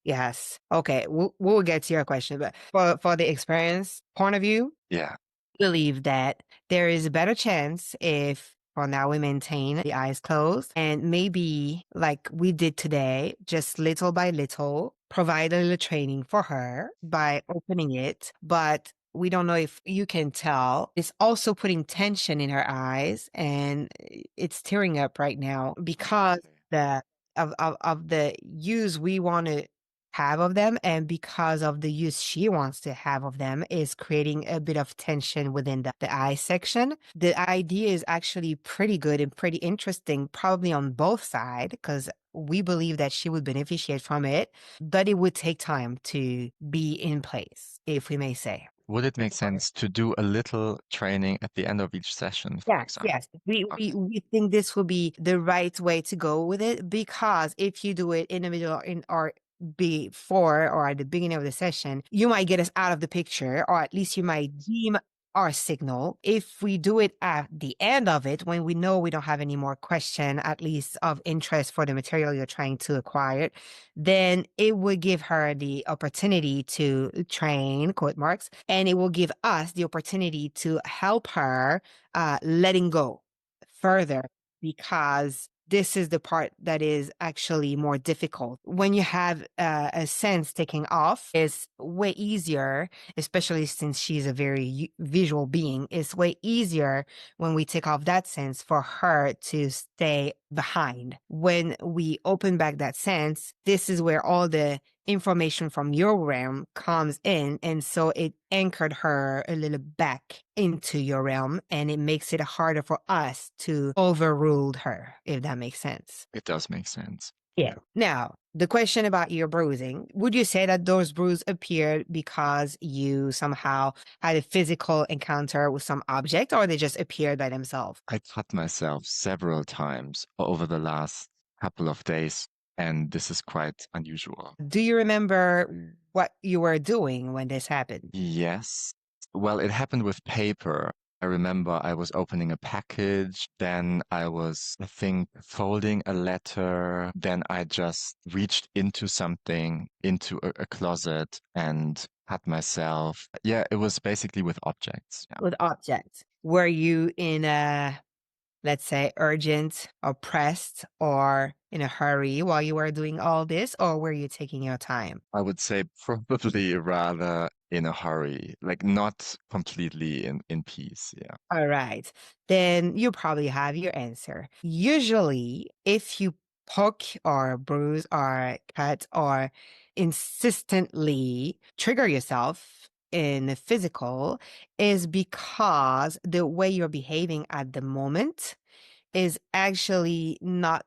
Yes. Okay. We'll get to your question, but for the experience point of view, Yeah. believe that there is a better chance if for now we maintain the eyes closed, and maybe like we did today, just little by little, provide a little training for her by opening it. But we don't know if you can tell. It's also putting tension in her eyes, and it's tearing up right now because the of the use we want to have of them, and because of the use she wants to have of them, is creating a bit of tension within the eye section. The idea is actually pretty good and pretty interesting, probably on both sides, because we believe that she would beneficiate from it, but it would take time to be in place, if we may say. Would it make sense to do a little training at the end of each session, for Yes, example? yes. We, Okay. we we think this will be the right way to go with it, because if you do it in the middle or before or at the beginning of the session, you might get us out of the picture, or at least you might deem our signal. If we do it at the end of it, when we know we don't have any more question, at least of interest for the material you're trying to acquire, then it would give her the opportunity to train, quote marks, and it will give us the opportunity to help her letting go further, because this is the part that is actually more difficult. When you have a sense taking off, it's way easier, especially since she's a very visual being. It's way easier when we take off that sense for her to stay behind. When we open back that sense, this is where all the information from your realm comes in, and so it anchored her a little back into your realm, and it makes it harder for us to overrule her, if that makes sense. It does make sense. Yeah. Now, the question about your bruising, would you say that those bruises appeared because you somehow had a physical encounter with some object, or they just appeared by themselves? I cut myself several times over the last couple of days, and this is quite unusual. Do you remember what you were doing when this happened? Yes. Well, it happened with paper. I remember I was opening a package, then I was, I think, folding a letter, then I just reached into something, into a closet and cut myself. Yeah, it was basically with objects. Yeah. With objects. Were you in a, let's say, urgent or pressed or in a hurry while you were doing all this, or were you taking your time? I would say probably rather in a hurry, like not completely in peace. Yeah. All right. Then you probably have your answer. Usually, if you poke or bruise or cut or insistently trigger yourself in the physical, is because the way you're behaving at the moment is actually not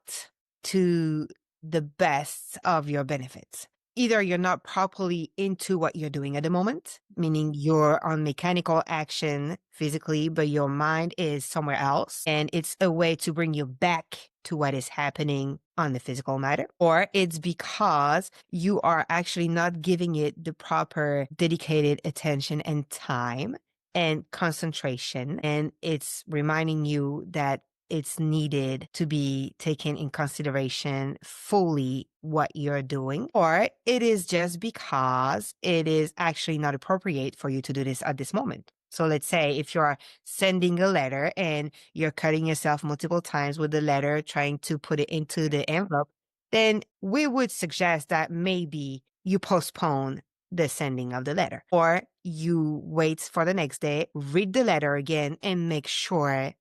to the best of your benefits. Either you're not properly into what you're doing at the moment, meaning you're on mechanical action physically, but your mind is somewhere else. And it's a way to bring you back to what is happening on the physical matter. Or it's because you are actually not giving it the proper dedicated attention and time and concentration. And it's reminding you that it's needed to be taken in consideration fully what you're doing, or it is just because it is actually not appropriate for you to do this at this moment. So let's say if you're sending a letter and you're cutting yourself multiple times with the letter, trying to put it into the envelope, then we would suggest that maybe you postpone the sending of the letter, or you wait for the next day, read the letter again, and make sure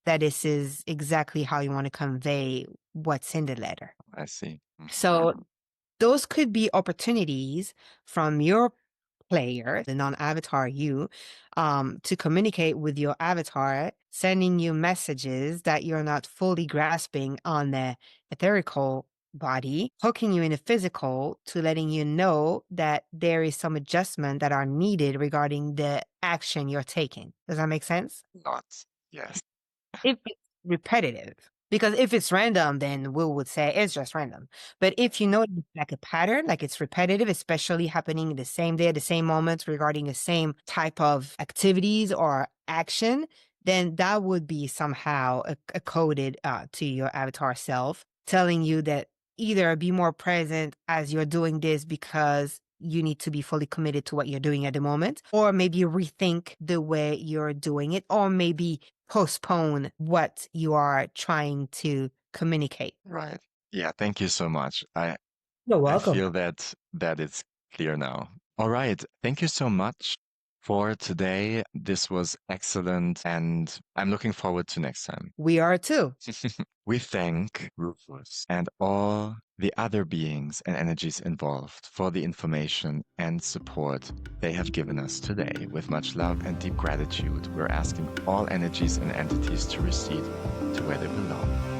that this is exactly how you want to convey what's in the letter. I see. So those could be opportunities from your player, the non-avatar you, to communicate with your avatar, sending you messages that you're not fully grasping on the etherical body, hooking you in the physical to letting you know that there is some adjustment that are needed regarding the action you're taking. Does that make sense? Not. Yes. If it's repetitive. Because if it's random, then we would say it's just random. But if you notice like a pattern, like it's repetitive, especially happening the same day, at the same moments regarding the same type of activities or action, then that would be somehow a coded to your avatar self, telling you that either be more present as you're doing this because you need to be fully committed to what you're doing at the moment, or maybe rethink the way you're doing it, or maybe postpone what you are trying to communicate. Right. Yeah, thank you so much. You're I welcome. feel that it's clear now. All right. Thank you so much for today. This was excellent, and I'm looking forward to next time. We are too. We thank Rufus and all the other beings and energies involved for the information and support they have given us today. With much love and deep gratitude, we're asking all energies and entities to recede to where they belong.